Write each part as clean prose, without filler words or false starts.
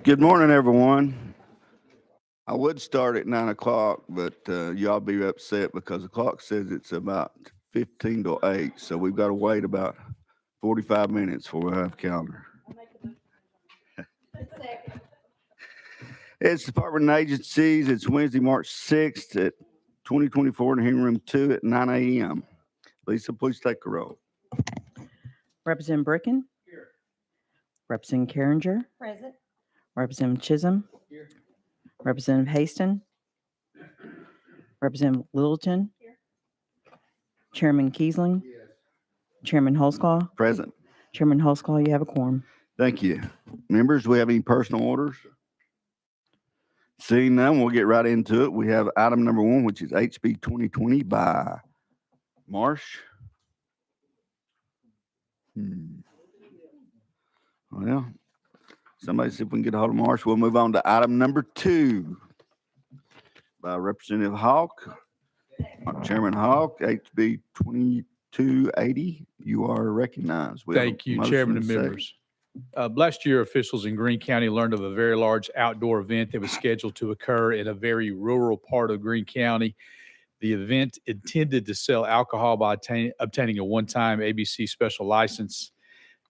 Good morning, everyone. I would start at 9 o'clock, but y'all be upset because the clock says it's about 15 to 8. So we've got to wait about 45 minutes before we have calendar. It's Department and Agencies. It's Wednesday, March 6th at 2024 in hearing room 2 at 9 a.m. Lisa, please take the roll. Representative Bricken. Here. Representative Carringer. Present. Representative Chisholm. Here. Representative Haston. Representative Littleton. Here. Chairman Kiesling. Yes. Chairman Holsclaw. Present. Chairman Holsclaw, you have a quorum. Thank you. Members, do we have any personal orders? Seeing none, we'll get right into it. We have item number 1, which is HB 2020 by Marsh. Well, somebody see if we can get a hold of Marsh. We'll move on to item number 2 by Representative Hawk. Chairman Hawk, HB 2280. You are recognized. Thank you, Chairman and members. Last year, officials in Greene County learned of a very large outdoor event that was scheduled to occur in a very rural part of Greene County. The event intended to sell alcohol by obtaining a one-time ABC special license.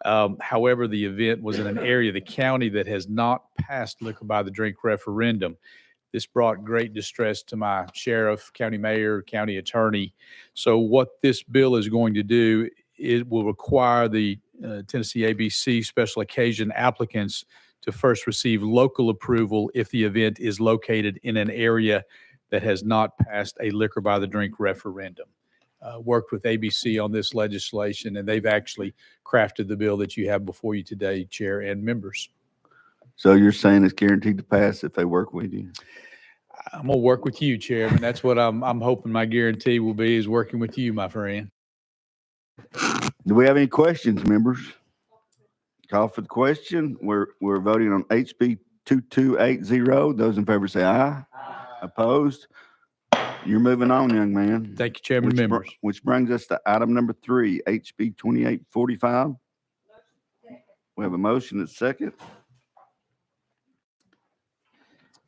However, the event was in an area of the county that has not passed liquor by the drink referendum. This brought great distress to my sheriff, county mayor, county attorney. So what this bill is going to do, it will require the Tennessee ABC special occasion applicants to first receive local approval if the event is located in an area that has not passed a liquor by the drink referendum. Worked with ABC on this legislation, and they've actually crafted the bill that you have before you today, Chair and members. So you're saying it's guaranteed to pass if they work with you? I'm gonna work with you, Chairman. That's what I'm hoping my guarantee will be, is working with you, my friend. Do we have any questions, members? Call for the question. We're voting on HB 2280. Those in favor say aye. Opposed? You're moving on, young man. Thank you, Chairman and members. Which brings us to item number 3, HB 2845. We have a motion and a second.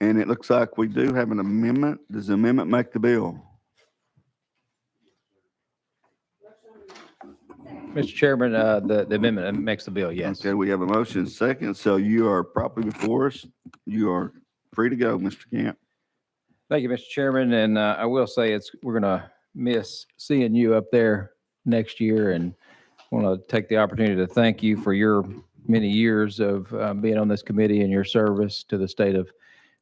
And it looks like we do have an amendment. Does the amendment make the bill? Mr. Chairman, the amendment makes the bill, yes. Okay, we have a motion and a second. So you are properly before us. You are free to go, Mr. Camp. Thank you, Mr. Chairman. And I will say we're going to miss seeing you up there next year, and want to take the opportunity to thank you for your many years of being on this committee and your service to the state of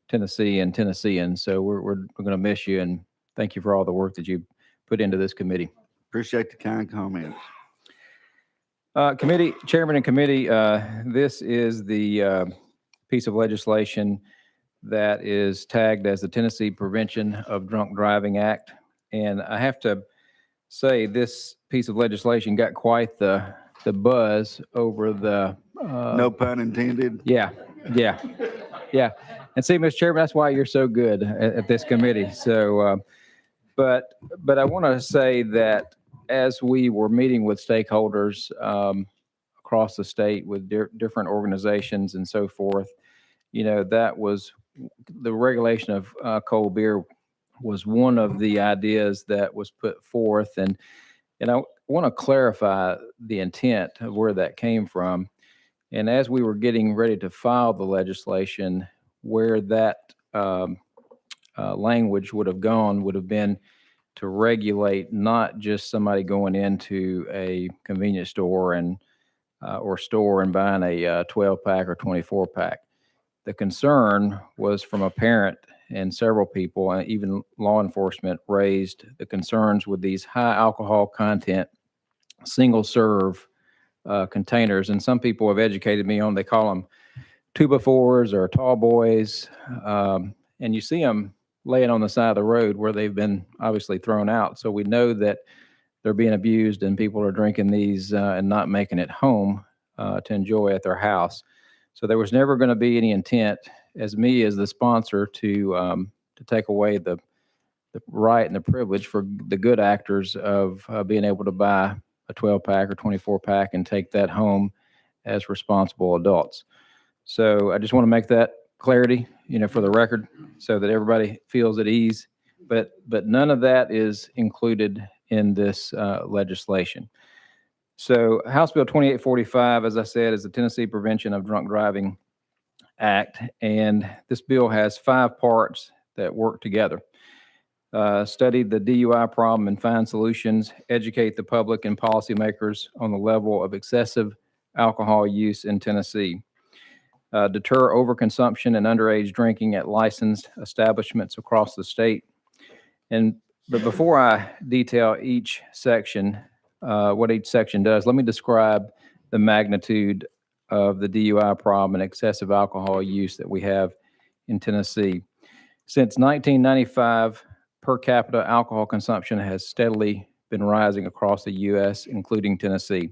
Tennessee and Tennesseans. So we're going to miss you, and thank you for all the work that you put into this committee. Appreciate the kind comments. Committee Chairman and committee, this is the piece of legislation that is tagged as the Tennessee Prevention of Drunk Driving Act. And I have to say, this piece of legislation got quite the buzz over the No pun intended. Yeah. And see, Mr. Chairman, that's why you're so good at this committee. So, but I want to say that as we were meeting with stakeholders across the state with different organizations and so forth, that was the regulation of cold beer was one of the ideas that was put forth. And I want to clarify the intent of where that came from. And as we were getting ready to file the legislation, where that language would have gone would have been to regulate not just somebody going into a convenience store or store and buying a 12-pack or 24-pack. The concern was from a parent and several people, and even law enforcement, raised the concerns with these high alcohol content single-serve containers. And some people have educated me on, they call them 2x4s or tall boys. And you see them laying on the side of the road where they've been obviously thrown out. So we know that they're being abused and people are drinking these and not making it home to enjoy at their house. So there was never going to be any intent as the sponsor to take away the right and the privilege for the good actors of being able to buy a 12-pack or 24-pack and take that home as responsible adults. So I just want to make that clarity, for the record, so that everybody feels at ease. But none of that is included in this legislation. So House Bill 2845, as I said, is the Tennessee Prevention of Drunk Driving Act, and this bill has 5 parts that work together. Study the DUI problem and find solutions, educate the public and policymakers on the level of excessive alcohol use in Tennessee, deter overconsumption and underage drinking at licensed establishments across the state. But before I detail each section, what each section does, let me describe the magnitude of the DUI problem and excessive alcohol use that we have in Tennessee. Since 1995, per capita alcohol consumption has steadily been rising across the U.S., including Tennessee.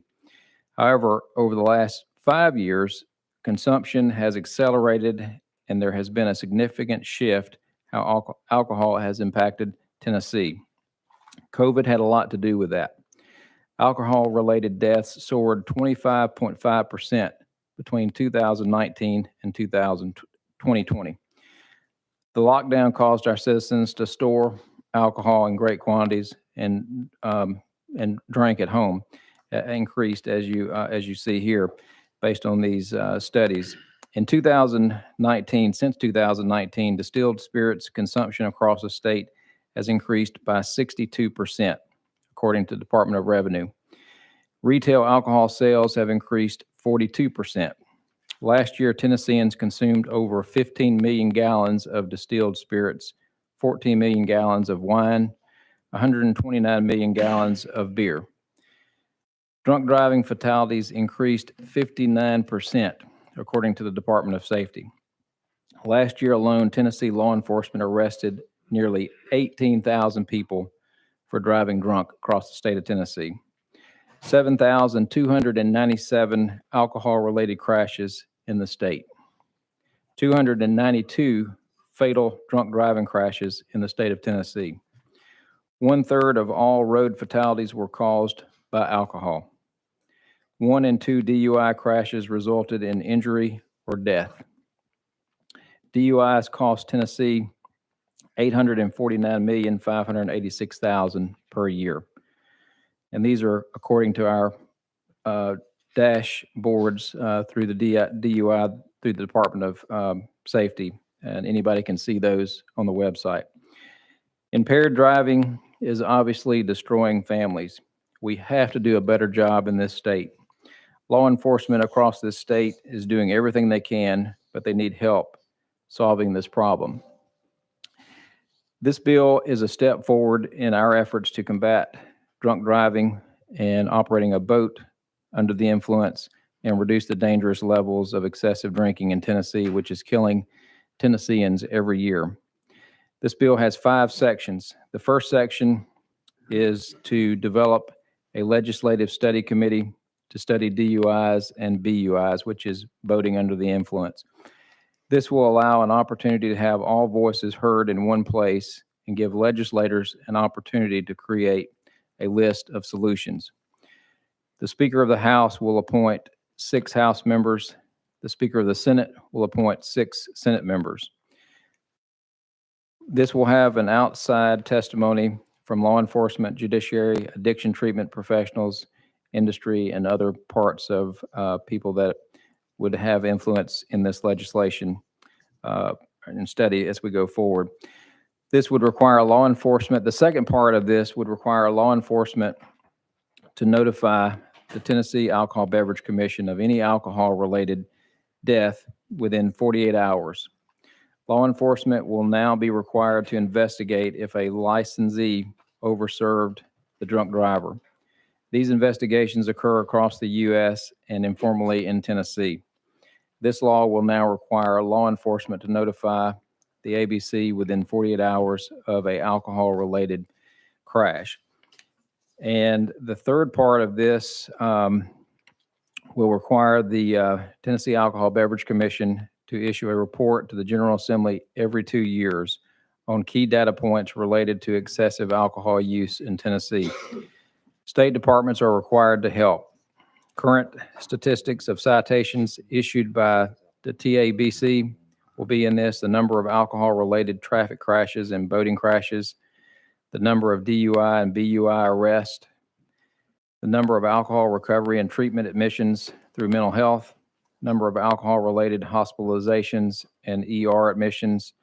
However, over the last 5 years, consumption has accelerated, and there has been a significant shift how alcohol has impacted Tennessee. COVID had a lot to do with that. Alcohol-related deaths soared 25.5% between 2019 and 2020. The lockdown caused our citizens to store alcohol in great quantities and drink at home. Increased as you see here, based on these studies. In 2019, since 2019, distilled spirits consumption across the state has increased by 62%, according to the Department of Revenue. Retail alcohol sales have increased 42%. Last year, Tennesseans consumed over 15 million gallons of distilled spirits, 14 million gallons of wine, 129 million gallons of beer. Drunk driving fatalities increased 59%, according to the Department of Safety. Last year alone, Tennessee law enforcement arrested nearly 18,000 people for driving drunk across the state of Tennessee. 7,297 alcohol-related crashes in the state. 292 fatal drunk driving crashes in the state of Tennessee. 1/3 of all road fatalities were caused by alcohol. 1 in 2 DUI crashes resulted in injury or death. DUIs cost Tennessee $849,586,000 per year. And these are according to our dashboards through the DUI, through the Department of Safety, and anybody can see those on the website. Impaired driving is obviously destroying families. We have to do a better job in this state. Law enforcement across this state is doing everything they can, but they need help solving this problem. This bill is a step forward in our efforts to combat drunk driving and operating a boat under the influence and reduce the dangerous levels of excessive drinking in Tennessee, which is killing Tennesseans every year. This bill has 5 sections. The first section is to develop a legislative study committee to study DUIs and BUIs, which is boating under the influence. This will allow an opportunity to have all voices heard in one place and give legislators an opportunity to create a list of solutions. The Speaker of the House will appoint 6 House members. The Speaker of the Senate will appoint 6 Senate members. This will have an outside testimony from law enforcement, judiciary, addiction treatment professionals, industry, and other parts of people that would have influence in this legislation and study as we go forward. This would require law enforcement. The second part of this would require law enforcement to notify the Tennessee Alcohol Beverage Commission of any alcohol-related death within 48 hours. Law enforcement will now be required to investigate if a licensee overserved the drunk driver. These investigations occur across the U.S. and informally in Tennessee. This law will now require law enforcement to notify the ABC within 48 hours of an alcohol-related crash. And the third part of this will require the Tennessee Alcohol Beverage Commission to issue a report to the General Assembly every 2 years on key data points related to excessive alcohol use in Tennessee. State departments are required to help. Current statistics of citations issued by the TABC will be in this, the number of alcohol-related traffic crashes and boating crashes, the number of DUI and BUI arrests, the number of alcohol recovery and treatment admissions through mental health, number of alcohol-related hospitalizations and ER admissions,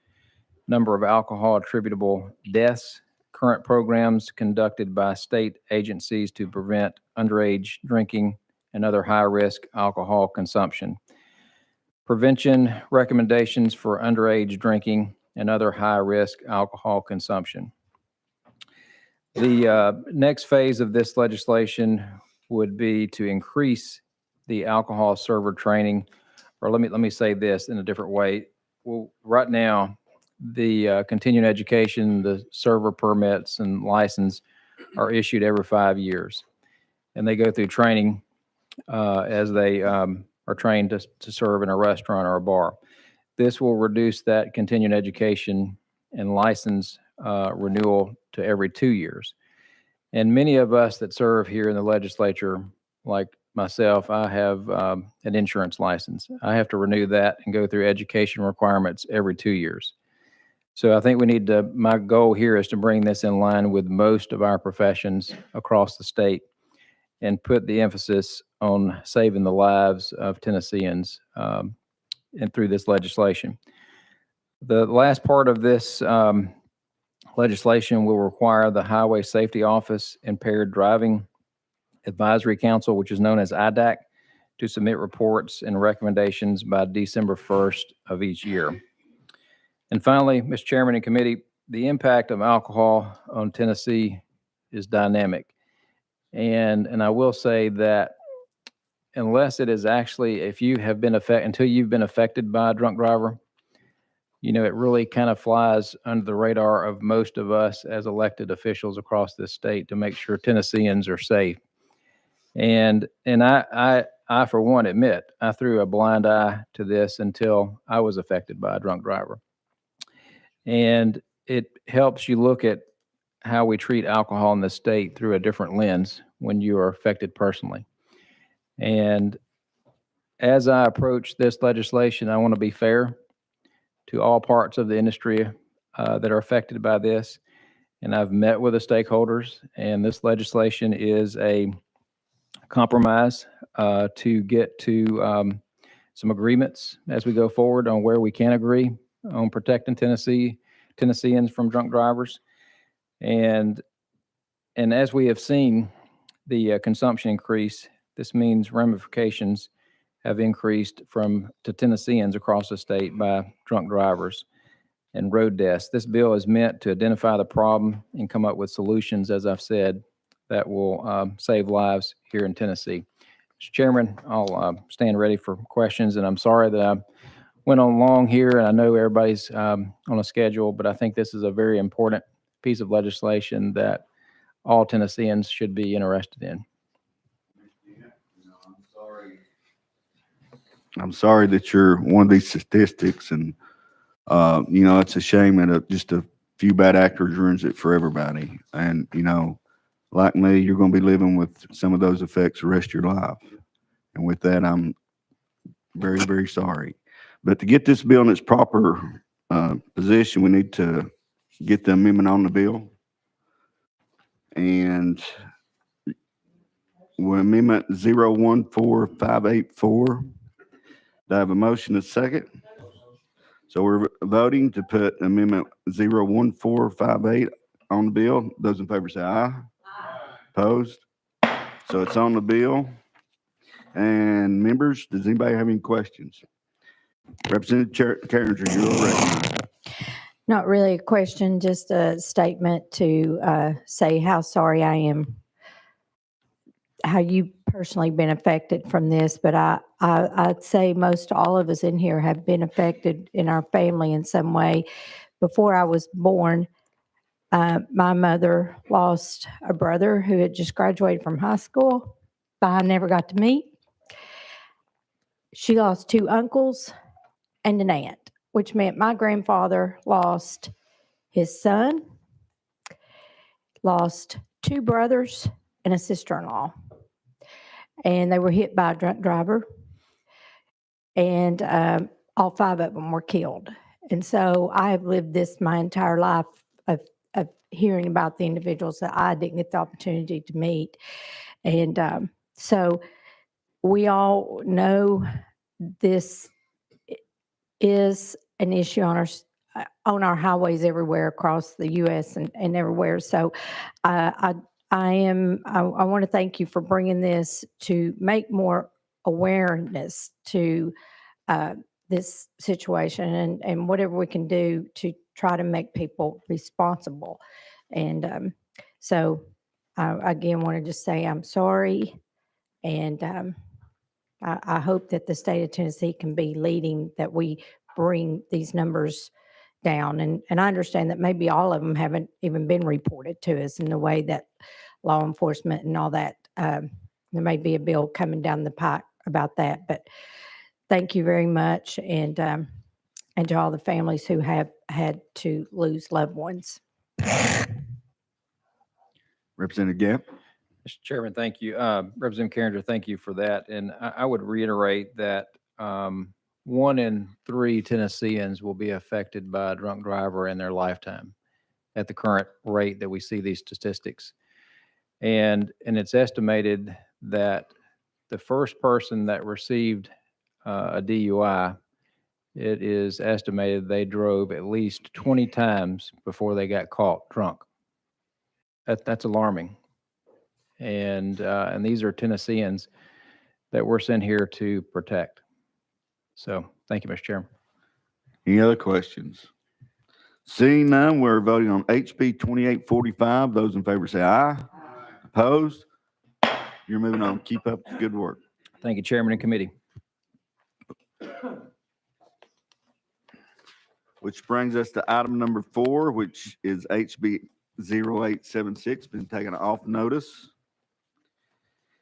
number of alcohol attributable deaths, current programs conducted by state agencies to prevent underage drinking and other high-risk alcohol consumption, prevention recommendations for underage drinking and other high-risk alcohol consumption. The next phase of this legislation would be to increase the alcohol server training, or let me say this in a different way. Well, right now, the continuing education, the server permits and license are issued every 5 years, and they go through training as they are trained to serve in a restaurant or a bar. This will reduce that continuing education and license renewal to every 2 years. And many of us that serve here in the legislature, like myself, I have an insurance license. I have to renew that and go through education requirements every 2 years. So I think we need to, my goal here is to bring this in line with most of our professions across the state and put the emphasis on saving the lives of Tennesseans and through this legislation. The last part of this legislation will require the Highway Safety Office Impaired Driving Advisory Council, which is known as IDAC, to submit reports and recommendations by December 1st of each year. And finally, Mr. Chairman and committee, the impact of alcohol on Tennessee is dynamic. And I will say that unless it is actually, if you have been affected, until you've been affected by a drunk driver, you know, it really kind of flies under the radar of most of us as elected officials across this state to make sure Tennesseans are safe. And I for one admit, I threw a blind eye to this until I was affected by a drunk driver. And it helps you look at how we treat alcohol in the state through a different lens when you are affected personally. And as I approach this legislation, I want to be fair to all parts of the industry that are affected by this. And I've met with the stakeholders, and this legislation is a compromise to get to some agreements as we go forward on where we can agree on protecting Tennesseans from drunk drivers. And as we have seen the consumption increase, this means ramifications have increased to Tennesseans across the state by drunk drivers and road deaths. This bill is meant to identify the problem and come up with solutions, as I've said, that will save lives here in Tennessee. Mr. Chairman, I'll stand ready for questions, and I'm sorry that I went on long here, and I know everybody's on a schedule, but I think this is a very important piece of legislation that all Tennesseans should be interested in. I'm sorry that you're one of these statistics, and you know, it's a shame that just a few bad actors ruins it for everybody. And you know, like me, you're going to be living with some of those effects the rest of your life. And with that, I'm very, very sorry. But to get this bill in its proper position, we need to get the amendment on the bill. And amendment 014584. Do I have a motion and a second? So we're voting to put amendment 01458 on the bill. Those in favor say aye. Opposed? So it's on the bill. And members, does anybody have any questions? Representative Carringer, you're recognized. Not really a question, just a statement to say how sorry I am, how you personally been affected from this. But I'd say most all of us in here have been affected in our family in some way. Before I was born, my mother lost a brother who had just graduated from high school, but I never got to meet. She lost 2 uncles and an aunt, which meant my grandfather lost his son, lost 2 brothers, and a sister-in-law. And they were hit by a drunk driver. and all 5 of them were killed. And so I have lived this my entire life of hearing about the individuals that I didn't get the opportunity to meet. And so we all know this is an issue on our highways everywhere across the U.S. and everywhere. So I want to thank you for bringing this to make more awareness to this situation and whatever we can do to try to make people responsible. And so I again want to just say I'm sorry, and I hope that the state of Tennessee can be leading, that we bring these numbers down. And I understand that maybe all of them haven't even been reported to us in the way that law enforcement and all that. There may be a bill coming down the pike about that, but thank you very much. And to all the families who have had to lose loved ones. Representative Gap. Mr. Chairman, thank you. Representative Carringer, thank you for that. And I would reiterate that 1 in 3 Tennesseans will be affected by a drunk driver in their lifetime at the current rate that we see these statistics. And it's estimated that the first person that received a DUI, it is estimated they drove at least 20 times before they got caught drunk. That's alarming. And these are Tennesseans that we're sent here to protect. So thank you, Mr. Chairman. Any other questions? Seeing none, we're voting on HB 2845. Those in favor say aye. Opposed? You're moving on. Keep up the good work. Thank you, Chairman and committee. Which brings us to item number 4, which is HB 0876, been taken off notice.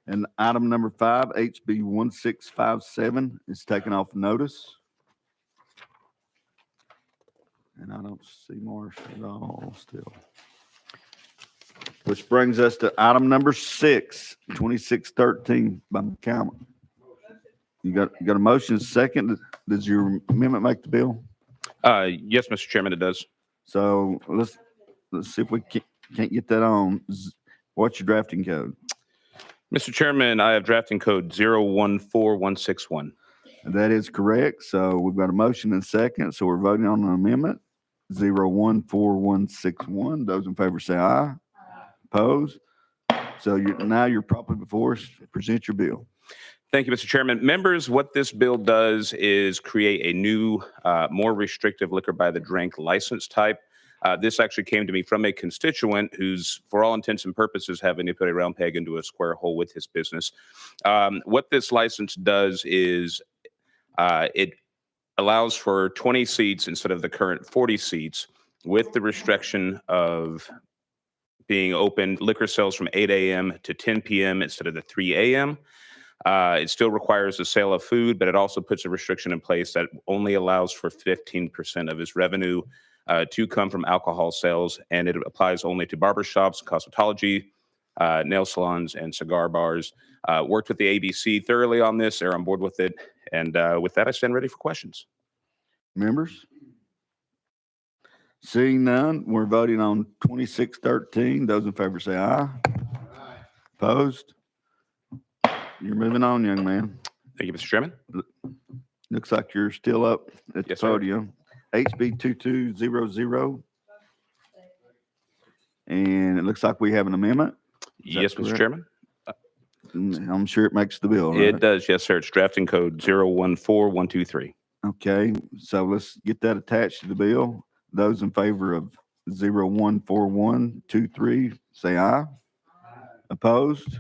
And item number 5, HB 1657, is taken off notice. And I don't see Marsh at all still. Which brings us to item number 6, 2613 by McCallum. You got a motion, second. Does your amendment make the bill? Yes, Mr. Chairman, it does. So let's see if we can't get that on. What's your drafting code? Mr. Chairman, I have drafting code 014161. That is correct. So we've got a motion and second. So we're voting on an amendment 014161. Those in favor say aye. Opposed? So now you're properly before us. Present your bill. Thank you, Mr. Chairman. Members, what this bill does is create a new, more restrictive liquor by the drink license type. This actually came to me from a constituent who's, for all intents and purposes, having to put a round peg into a square hole with his business. What this license does is it allows for 20 seats instead of the current 40 seats, with the restriction of being open liquor sales from 8 a.m. to 10 p.m. instead of the 3 a.m. It still requires the sale of food, but it also puts a restriction in place that only allows for 15% of his revenue to come from alcohol sales, and it applies only to barbershops, cosmetology, nail salons, and cigar bars. Worked with the ABC thoroughly on this. They're on board with it. And with that, I stand ready for questions. Members? Seeing none, we're voting on 2613. Those in favor say aye. Opposed? You're moving on, young man. Thank you, Mr. Chairman. Looks like you're still up at the Yes, sir. podium. HB 2200. And it looks like we have an amendment. Is that Yes, Mr. correct? Chairman. I'm sure it makes the bill, right? It does. Yes, sir. It's drafting code 014123. Okay, so let's get that attached to the bill. Those in favor of 014123, say aye. Opposed?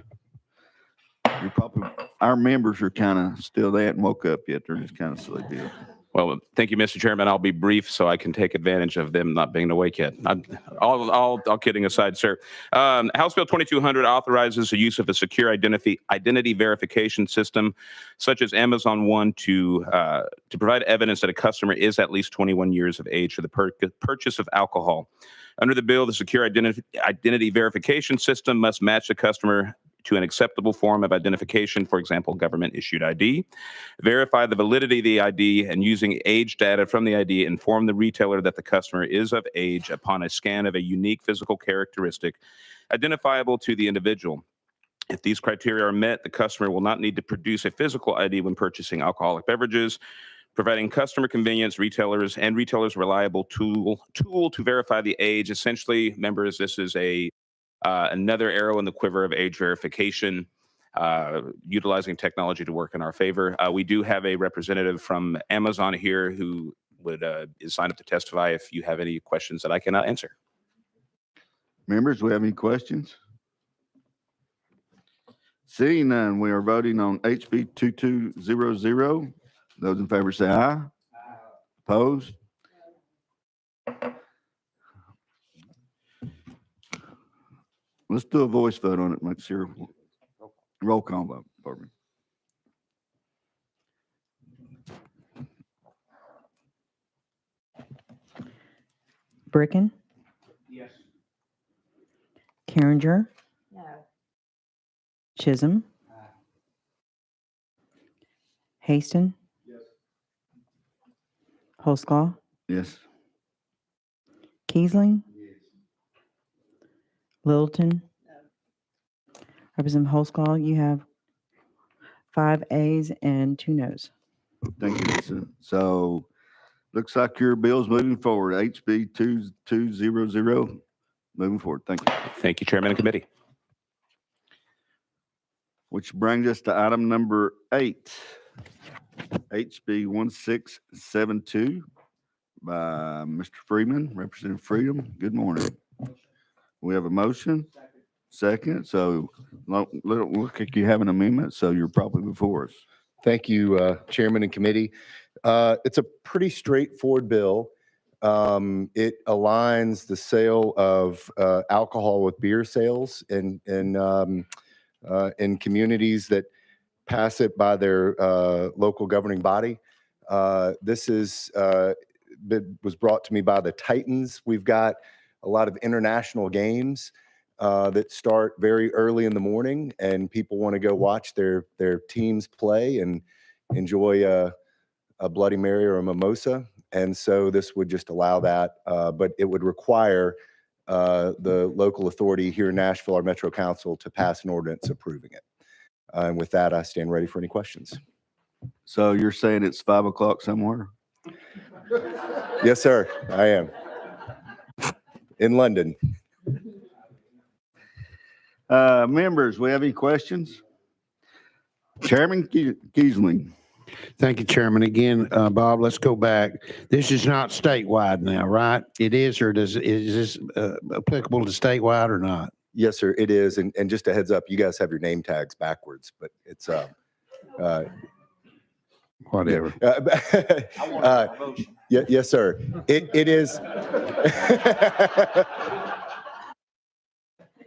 Our members are kind of still, they hadn't woke up yet. They're just kind of silly deal. Well, thank you, Mr. Chairman. I'll be brief so I can take advantage of them not being awake yet. All kidding aside, sir. House Bill 2200 authorizes the use of a secure identity verification system, such as Amazon One, to provide evidence that a customer is at least 21 years of age for the purchase of alcohol. Under the bill, the secure identity verification system must match the customer to an acceptable form of identification, for example, government-issued ID. Verify the validity of the ID and using age data from the ID, inform the retailer that the customer is of age upon a scan of a unique physical characteristic identifiable to the individual. If these criteria are met, the customer will not need to produce a physical ID when purchasing alcoholic beverages, providing customer convenience, retailers reliable tool to verify the age. Essentially, members, this is another arrow in the quiver of age verification, utilizing technology to work in our favor. We do have a representative from Amazon here who is signed up to testify if you have any questions that I cannot answer. Members, do we have any questions? Seeing none, we are voting on HB 2200. Those in favor say aye. Opposed? Let's do a voice vote on it, make sure. Roll call vote, pardon me. Bricken, Yes. Carringer, No. Chisholm, Haston, Holsclaw, Yes. Kiesling, Littleton. Representative Holsclaw, you have 5 ayes and 2 noes. Thank you, Lisa. So looks like your bill's moving forward. HB 2200, moving forward. Thank you. Thank you, Chairman and committee. Which brings us to item number 8, HB 1672 by Mr. Freeman, Representative Freedom. Good morning. We have a motion. Second. So look like you have an amendment, so you're probably before us. Thank you, Chairman and committee. It's a pretty straightforward bill. It aligns the sale of alcohol with beer sales in communities that pass it by their local governing body. This was brought to me by the Titans. We've got a lot of international games that start very early in the morning, and people want to go watch their teams play and enjoy a Bloody Mary or a mimosa. And so this would just allow that, but it would require the local authority here in Nashville, our Metro Council, to pass an ordinance approving it. And with that, I stand ready for any questions. So you're saying it's 5 o'clock somewhere? Yes, sir, I am. In London. Members, we have any questions? Chairman Kiesling. Thank you, Chairman. Again, Bob, let's go back. This is not statewide now, right? It is, or is this applicable to statewide or not? Yes, sir, it is. And just a heads up, you guys have your name tags backwards, but it's Whatever. Yes, sir. It is.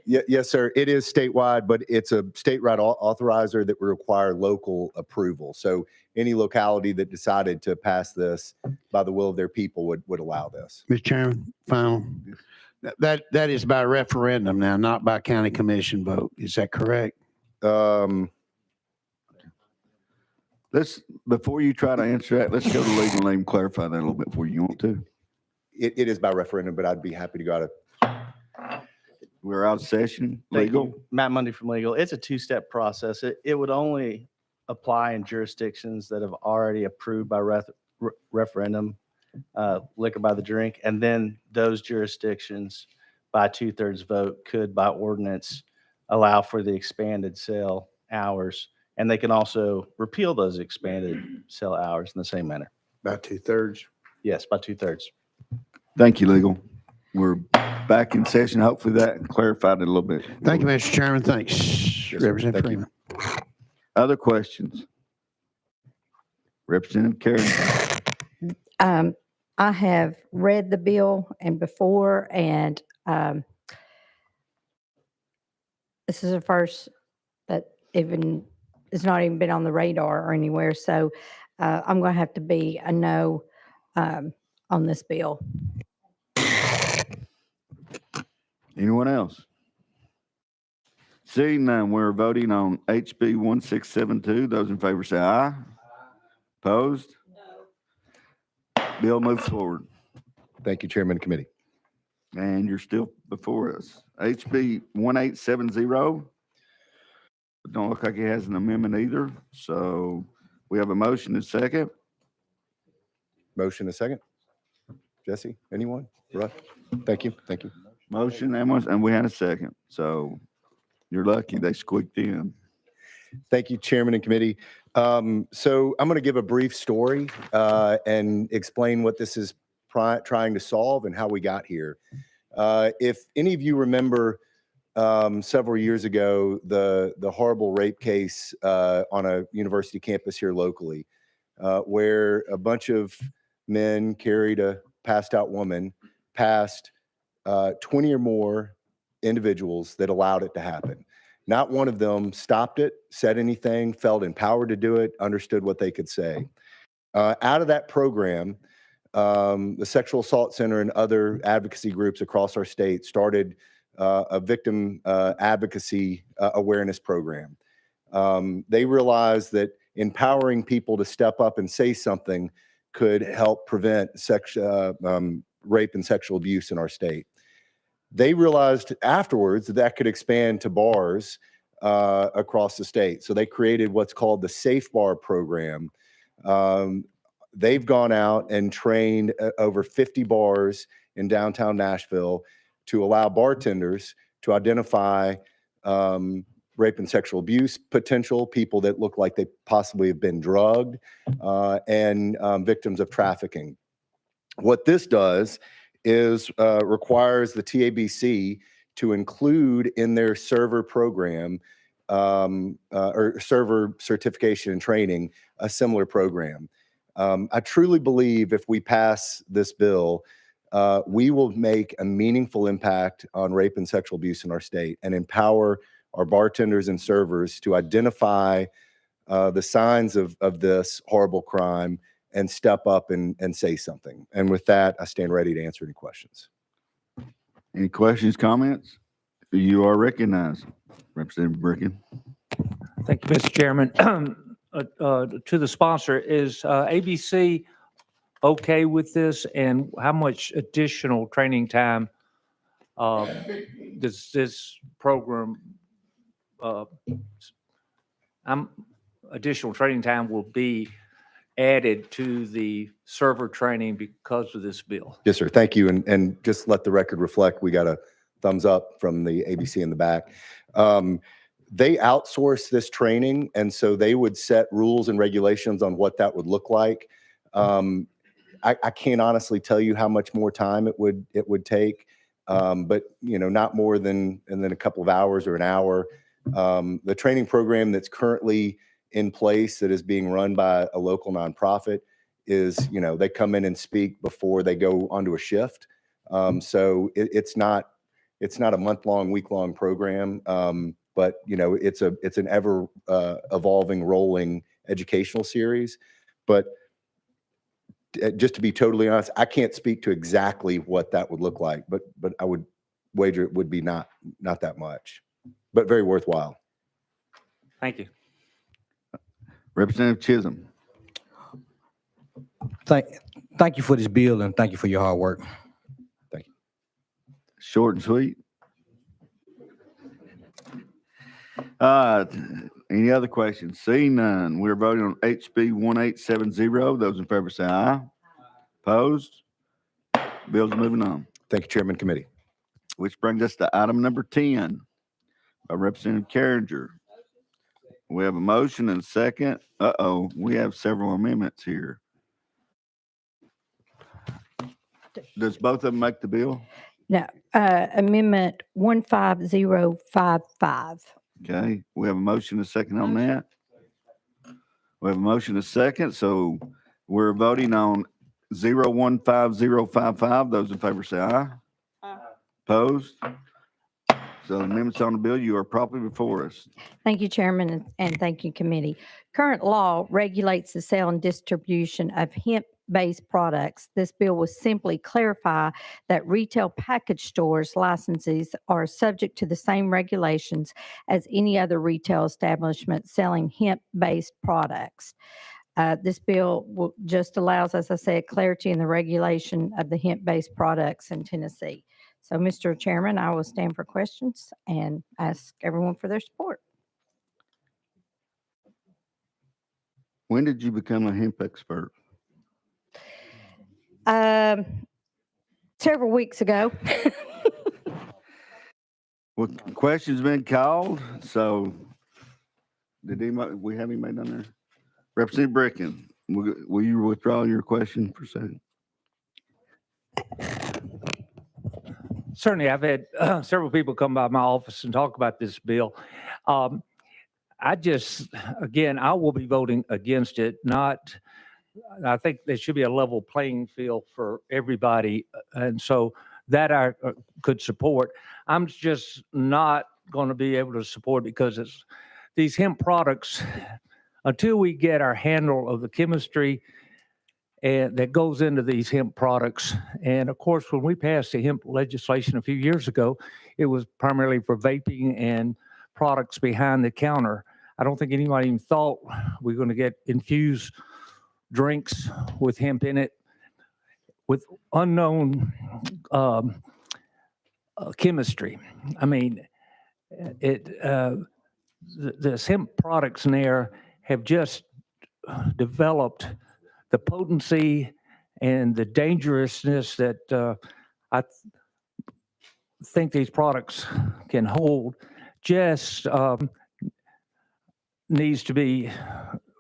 Yes, sir. It is statewide, but it's a statewide authorizer that would require local approval. So any locality that decided to pass this by the will of their people would allow this. Mr. Chairman, final. That is by referendum now, not by county commission vote. Is that correct? Before you try to answer that, let's go to legal and let him clarify that a little bit before you want to. It is by referendum, but I'd be happy to go out of. We're out of session. Thank Legal. you. Matt Mundy from Legal. It's a two-step process. It would only apply in jurisdictions that have already approved by referendum liquor by the drink, and then those jurisdictions by 2/3 vote could by ordinance allow for the expanded sale hours, and they can also repeal those expanded sale hours in the same manner. About 2/3. Yes, by 2/3. Thank you, legal. We're back in session. Hopefully that clarified it a little bit. Thank you, Mr. Chairman. Thanks, sir. Representative Thank you. Freeman. Other questions? Representative Carey. I have read the bill and before, and this is the first that even it's not even been on the radar or anywhere. So I'm going to have to be a no on this bill. Anyone else? Seeing none, we're voting on HB 1672. Those in favor say aye. Opposed? Bill moves forward. Thank you, Chairman and Committee. And you're still before us. HB 1870. It don't look like it has an amendment either. So we have a motion and second. Motion a second. Jesse, anyone? Russ? Thank you. Thank you. Motion and we had a second. So you're lucky they squeaked in. Thank you, Chairman and Committee. So I'm going to give a brief story and explain what this is trying to solve and how we got here. If any of you remember several years ago, the horrible rape case on a university campus here locally, where a bunch of men carried a passed out woman past 20 or more individuals that allowed it to happen. Not one of them stopped it, said anything, felt empowered to do it, understood what they could say. Out of that program, the Sexual Assault Center and other advocacy groups across our state started a victim advocacy awareness program. They realized that empowering people to step up and say something could help prevent rape and sexual abuse in our state. They realized afterwards that could expand to bars across the state. So they created what's called the Safe Bar program. They've gone out and trained over 50 bars in downtown Nashville to allow bartenders to identify rape and sexual abuse potential, people that look like they possibly have been drugged, and victims of trafficking. What this does is requires the TABC to include in their server program or server certification and training a similar program. I truly believe if we pass this bill, we will make a meaningful impact on rape and sexual abuse in our state and empower our bartenders and servers to identify the signs of this horrible crime and step up and say something. And with that, I stand ready to answer any questions. Any questions, comments? You are recognized. Representative Bricken. Thank you, Mr. Chairman. To the sponsor, is ABC okay with this? And how much additional training time does this program, additional training time will be added to the server training because of this bill? Yes, sir. Thank you. And just let the record reflect, we got a thumbs up from the ABC in the back. They outsource this training, and so they would set rules and regulations on what that would look like. I can't honestly tell you how much more time it would take, but not more than a couple of hours or an hour. The training program that's currently in place that is being run by a local nonprofit is, they come in and speak before they go onto a shift. So it's not a month-long, week-long program, but it's an ever evolving, rolling educational series. But just to be totally honest, I can't speak to exactly what that would look like, but I would wager it would be not that much, but very worthwhile. Thank you. Representative Chisholm. Thank you for this bill and thank you for your hard work. Thank you. Short and sweet. Any other questions? Seeing none, we're voting on HB 1870. Those in favor say aye. Opposed? Bill's moving on. Thank you, Chairman Committee. Which brings us to item number 10 by Representative Carringer. We have a motion and a second. We have several amendments here. Does both of them make the bill? No, Amendment 15055. Okay, we have a motion and a second on that. We have a motion and a second, so we're voting on 015055. Those in favor say aye. Aye. Opposed? So amendments on the bill, you are properly before us. Thank you, Chairman, and thank you, Committee. Current law regulates the sale and distribution of hemp hemp-based products. This bill will simply clarify that retail package stores licensees are subject to the same regulations as any other retail establishment selling hemp-based products. This bill just allows, as I said, clarity in the regulation of the hemp-based products in Tennessee. So, Mr. Chairman, I will stand for questions and ask everyone for their support. When did you become a hemp expert? Several weeks ago. Well, question's been called, so we have anybody down there? Representative Bricken, will you withdraw your question for a second? Certainly, I've had several people come by my office and talk about this bill. I will be voting against it. I think there should be a level playing field for everybody. And so that I could support. I'm just not going to be able to support because it's these hemp products, until we get our handle of the chemistry and that goes into these hemp products. And of course, when we passed the hemp legislation a few years ago, it was primarily for vaping and products behind the counter. I don't think anybody even thought we were going to get infused drinks with hemp in it with unknown chemistry. I mean, the hemp products in there have just developed the potency and the dangerousness that I think these products can hold just needs to be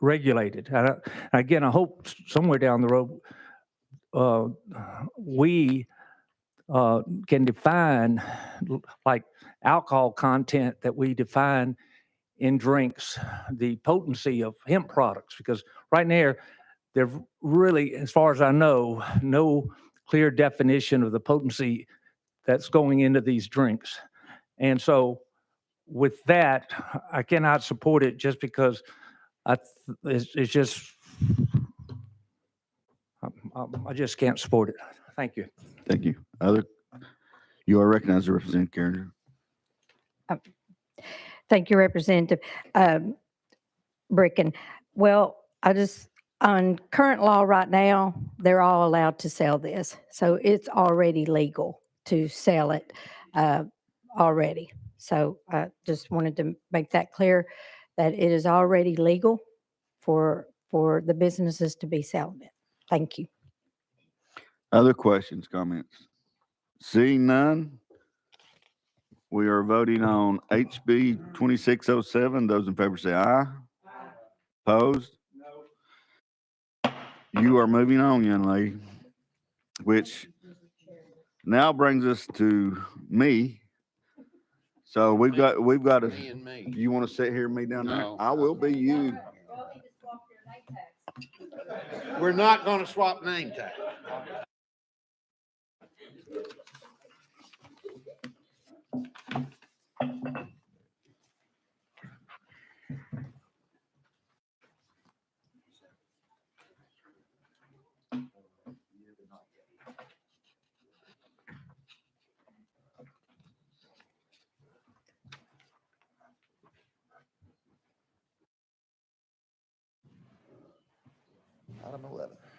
regulated. Again, I hope somewhere down the road we can define like alcohol content that we define in drinks, the potency of hemp products, because right now there really, as far as I know, no clear definition of the potency that's going into these drinks. And so with that, I cannot support it just because it's just, I just can't support it. Thank you. Thank you. You are recognized, Representative Carringer. Thank you, Representative Bricken. Well, on current law right now, they're all allowed to sell this. So it's already legal to sell it already. So I just wanted to make that clear that it is already legal for the businesses to be selling it. Thank you. Other questions, comments? Seeing none, we are voting on HB 2607. Those in favor say aye. Opposed? No. You are moving on, young lady, which now brings us to me. So we've got to, you want to sit here and me down there? No. I will be you. We're not going to swap name tags.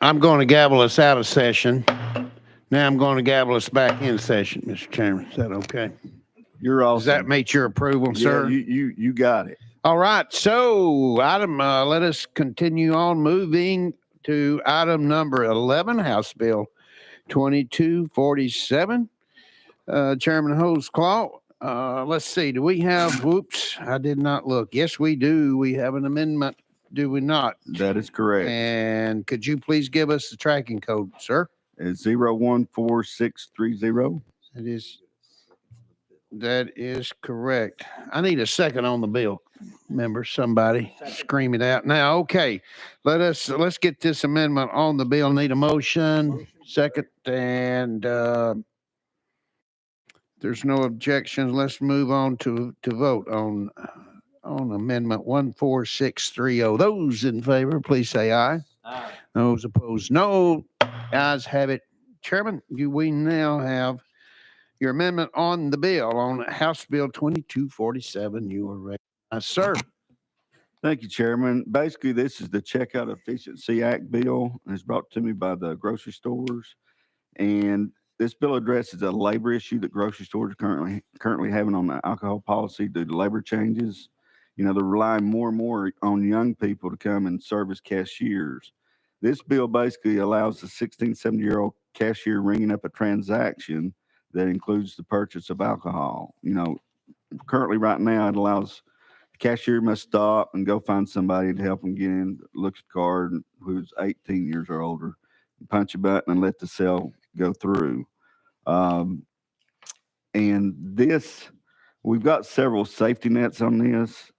I'm going to gavel us out of session. Now I'm going to gavel us back in session, Mr. Chairman. Is that okay? You're all. Does that meet your approval, sir? You got it. All right. So let us continue on moving to item number 11, House Bill 2247. Chairman Holtzclaw. Let's see. Do we have, whoops, I did not look. Yes, we do. We have an amendment. Do we not? That is correct. And could you please give us the tracking code, sir? It's 014630. That is correct. I need a second on the bill, members. Somebody scream it out now. Okay, let's get this amendment on the bill. Need a motion, second, and there's no objections. Let's move on to vote on amendment 14630. Those in favor, please say aye. Those opposed, no. Ayes have it. Chairman, we now have your amendment on the bill, on House Bill 2247. You are recognized, sir. Thank you, Chairman. Basically, this is the Checkout Efficiency Act bill. It's brought to me by the grocery stores. And this bill addresses a labor issue that grocery stores are currently having on the alcohol policy due to labor changes. You know, they're relying more and more on young people to come and serve as cashiers. This bill basically allows the 16, 17-year-old cashier ringing up a transaction that includes the purchase of alcohol. You know, currently right now it allows the cashier must stop and go find somebody to help them get in, look at the card who's 18 years or older, punch a button and let the sale go through. And this, we've got several safety nets on this.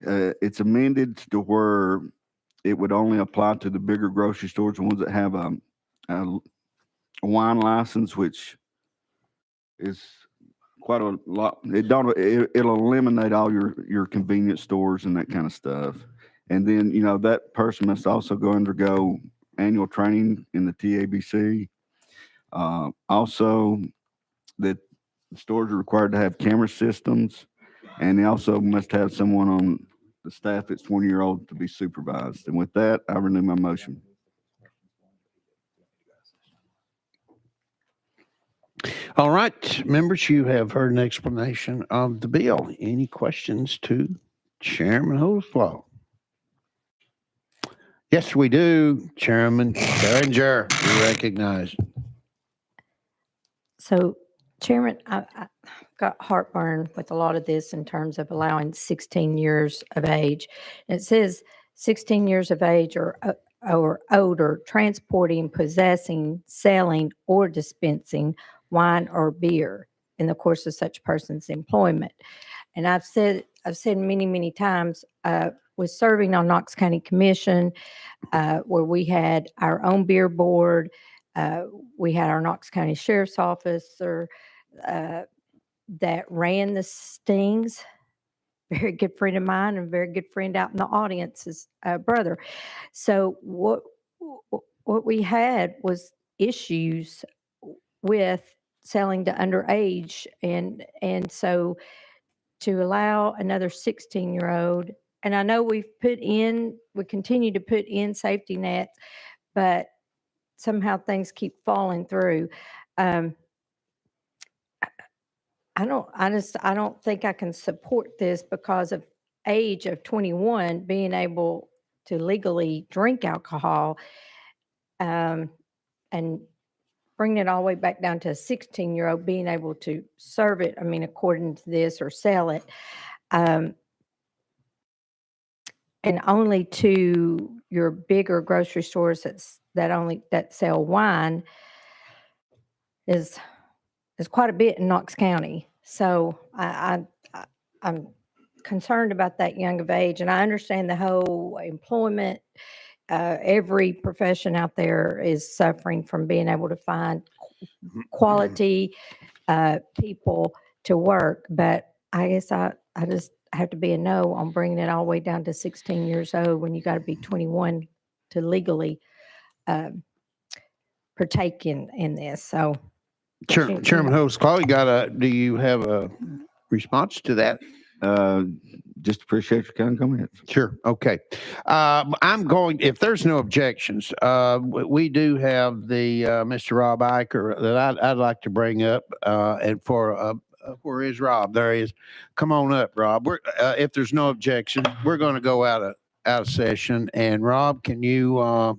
It's amended to where it would only apply to the bigger grocery stores, the ones that have a wine license, which is quite a lot. It'll eliminate all your convenience stores and that kind of stuff. And then, you know, that person must also go undergo annual training in the TABC. Also, that stores are required to have camera systems, and they also must have someone on the staff that's 20-year-old to be supervised. And with that, I renew my motion. All right, members, you have heard an explanation of the bill. Any questions to Chairman Holtzclaw? Yes, we do. Chairman Behringer, you recognize. So, Chairman, I got heartburn with a lot of this in terms of allowing 16 years of age. It says 16 years of age or older, transporting, possessing, selling, or dispensing wine or beer in the course of such person's employment. And I've said many, many times, was serving on Knox County Commission, where we had our own beer board. We had our Knox County Sheriff's Officer that ran the stings. Very good friend of mine and very good friend out in the audience's brother. So what we had was issues with selling to underage, and so to allow another 16-year-old, and I know we continue to put in safety nets, but somehow things keep falling through. I don't think I can support this because of age of 21 being able to legally drink alcohol, and bringing it all the way back down to a 16-year-old being able to serve it, I mean, according to this, or sell it. And only to your bigger grocery stores that sell wine is quite a bit in Knox County. So I'm concerned about that young of age, and I understand the whole employment. Every profession out there is suffering from being able to find quality people to work, but I guess I just have to be a no on bringing it all the way down to 16 years old when you got to be 21 to legally partake in this. So, Chairman Holtzclaw, do you have a response to that? Just appreciate your kind comments. Sure. Okay. If there's no objections, we do have the Mr. Rob Eicher that I'd like to bring up. And where is Rob? There he is. Come on up, Rob. If there's no objection, we're going to go out of session. And Rob, can you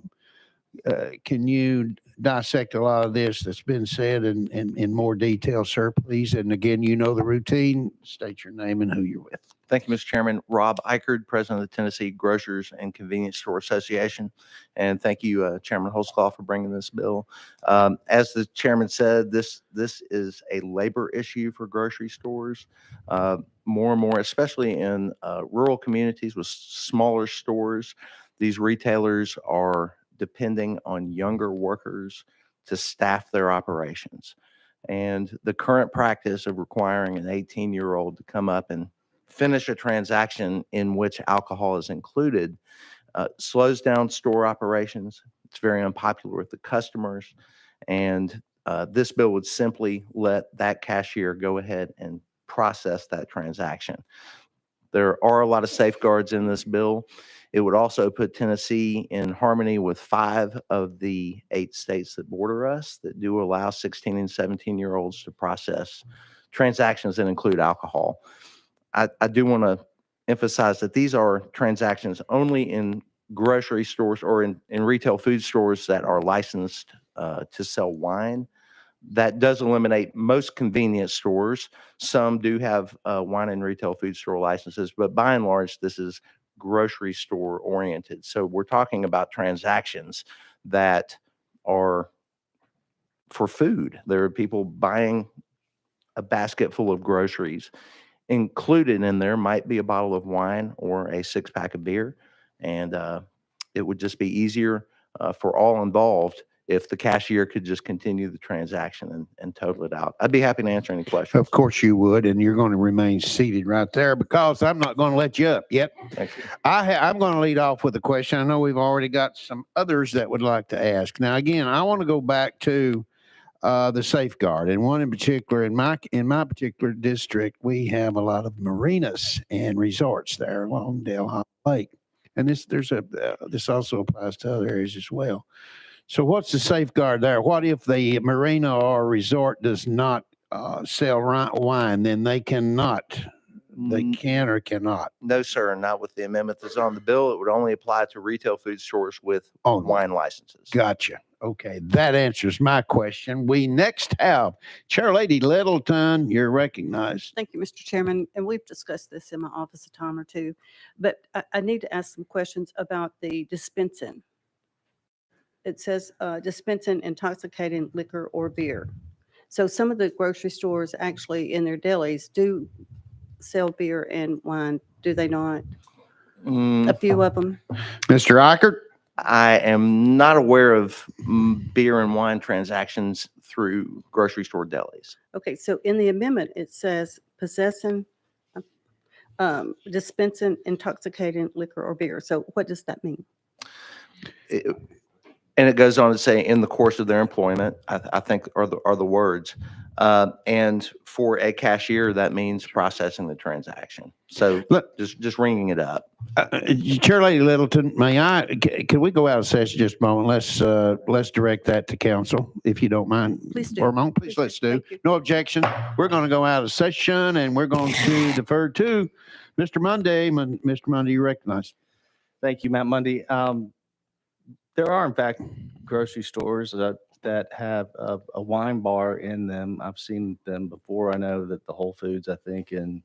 dissect a lot of this that's been said in more detail, sir, please? And again, you know the routine. State your name and who you're with. Thank you, Mr. Chairman. Rob Eichard, President of the Tennessee Grocers and Convenience Store Association. And thank you, Chairman Holtzclaw, for bringing this bill. As the chairman said, this is a labor issue for grocery stores. More and more, especially in rural communities with smaller stores, these retailers are depending on younger workers to staff their operations. And the current practice of requiring an 18-year-old to come up and finish a transaction in which alcohol is included Slows down store operations. It's very unpopular with the customers. And this bill would simply let that cashier go ahead and process that transaction. There are a lot of safeguards in this bill. It would also put Tennessee in harmony with 5 of the 8 states that border us that do allow 16 and 17-year-olds to process transactions that include alcohol. I do want to emphasize that these are transactions only in grocery stores or in retail food stores that are licensed to sell wine. That does eliminate most convenience stores. Some do have wine and retail food store licenses, but by and large, this is grocery store oriented. So we're talking about transactions that are for food. There are people buying a basket full of groceries. Included in there might be a bottle of wine or a 6-pack of beer. And it would just be easier for all involved if the cashier could just continue the transaction and total it out. I'd be happy to answer any questions. Of course you would, and you're going to remain seated right there because I'm not going to let you up yet. Thank you. I'm going to lead off with a question. I know we've already got some others that would like to ask. Now, again, I want to go back to the safeguard, and one in particular in my particular district, we have a lot of marinas and resorts there along Delhi Lake, and this also applies to other areas as well. So, what's the safeguard there? What if the marina or resort does not sell wine? Then they cannot. They can or cannot. No, sir, not with the amendment that's on the bill. It would only apply to retail food stores with wine licenses. Gotcha. Okay, that answers my question. We next have Chairlady Littleton. You're recognized. Thank you, Mr. Chairman. And we've discussed this in my office a time or two, but I need to ask some questions about the dispensing. It says dispensing intoxicating liquor or beer. So some of the grocery stores actually in their delis do sell beer and wine, do they not? A few of them. Mr. Eichert? I am not aware of beer and wine transactions through grocery store delis. Okay, so in the amendment, it says possessing, dispensing intoxicating liquor or beer. So what does that mean? And it goes on to say in the course of their employment, I think are the words. And for a cashier, that means processing the transaction. So just ringing it up. Chairlady Littleton, can we go out of session just a moment? Let's direct that to council, if you don't mind. Please do. For a moment, please let's do. No objection. We're going to go out of session and we're going to defer to Mr. Monday. Mr. Monday, you recognize. Thank you, Matt Mundy. There are, in fact, grocery stores that have a wine bar in them. I've seen them before. I know that the Whole Foods, I think, in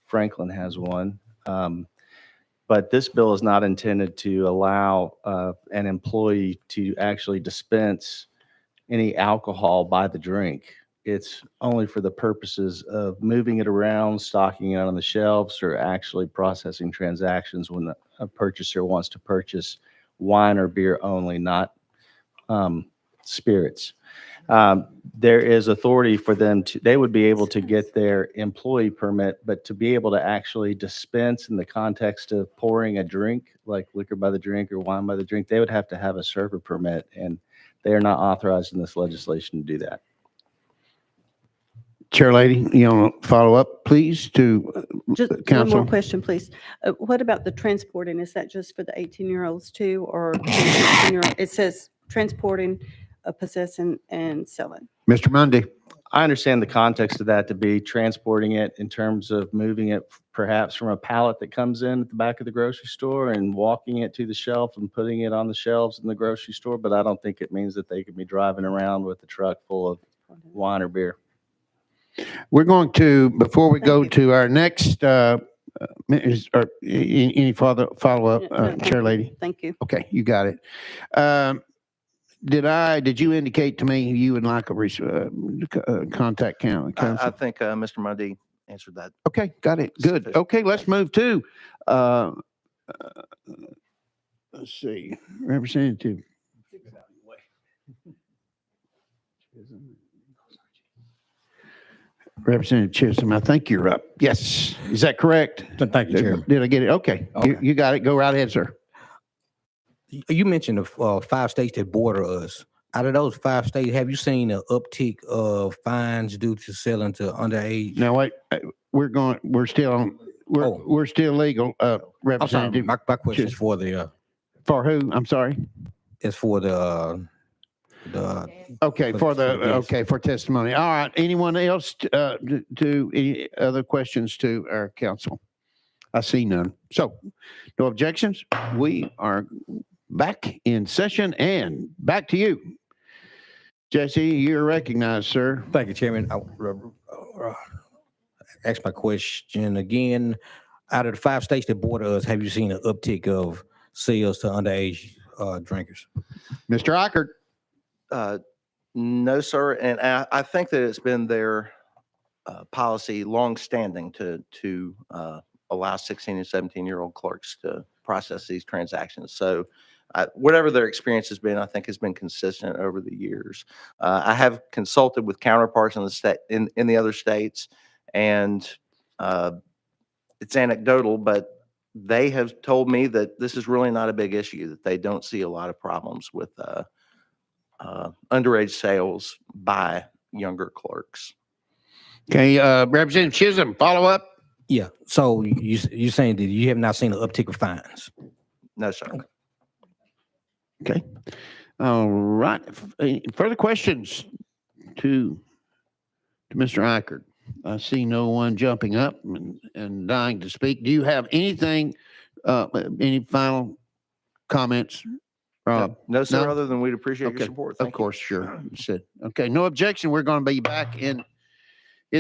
Franklin has one. But this bill is not intended to allow an employee to actually dispense any alcohol by the drink. It's only for the purposes of moving it around, stocking it on the shelves, or actually processing transactions when a purchaser wants to purchase wine or beer only, not spirits. There is authority for them they would be able to get their employee permit, but to be able to actually dispense in the context of pouring a drink, like liquor by the drink or wine by the drink, they would have to have a server permit, and they are not authorized in this legislation to do that. Chairlady, you want to follow up, please, to Just one council? more question, please. What about the transporting? Is that just for the 18-year-olds too, or 16-year-old? It says transporting, possessing, and selling. Mr. Mundy. I understand the context of that to be transporting it in terms of moving it perhaps from a pallet that comes in at the back of the grocery store and walking it to the shelf and putting it on the shelves in the grocery store. But I don't think it means that they could be driving around with a truck full of wine or beer. We're going to, before we go to our next, any further follow-up, Chairlady? Thank you. Okay, you got it. Did you indicate to me you would like a contact council? I think Mr. Mundy answered that. Okay, got it. Good. Okay, let's move to, let's see, Representative. Representative Chisholm, I think you're up. Yes. Is that correct? Thank you, Chairman. Did I get it? Okay. You got it. Go right ahead, sir. You mentioned the 5 states that border us. Out of those 5 states, have you seen an uptick of fines due to selling to underage? Now, wait, we're still on, Oh. we're still legal, I'm sorry. Representative. My question is Just- for the For who? I'm sorry. is for the Okay, For the guest. okay, for testimony. All right. Anyone else to any other questions to our council? I see none. So no objections. We are back in session and back to you. Jesse, you're recognized, sir. Thank you, Chairman. Ask my question again. Out of the 5 states that border us, have you seen an uptick of sales to underage drinkers? Mr. Eichert. No, sir. And I think that it's been their policy longstanding to allow 16 and 17-year-old clerks to process these transactions. So whatever their experience has been, I think has been consistent over the years. I have consulted with counterparts in the state in the other states, and it's anecdotal, but they have told me that this is really not a big issue, that they don't see a lot of problems with underage sales by younger clerks. Okay, Representative Chisholm, follow up. Yeah. So you saying that you have not seen an uptick of fines? No, sir. Okay. All right. Any further questions to Mr. Eichert? I see no one jumping up and dying to speak. Do you have anything, any final comments? Rob? No, sir, no? other than we'd appreciate Okay, your support. of Thank you. course, sure. Said, okay, no objection. We're going to be back in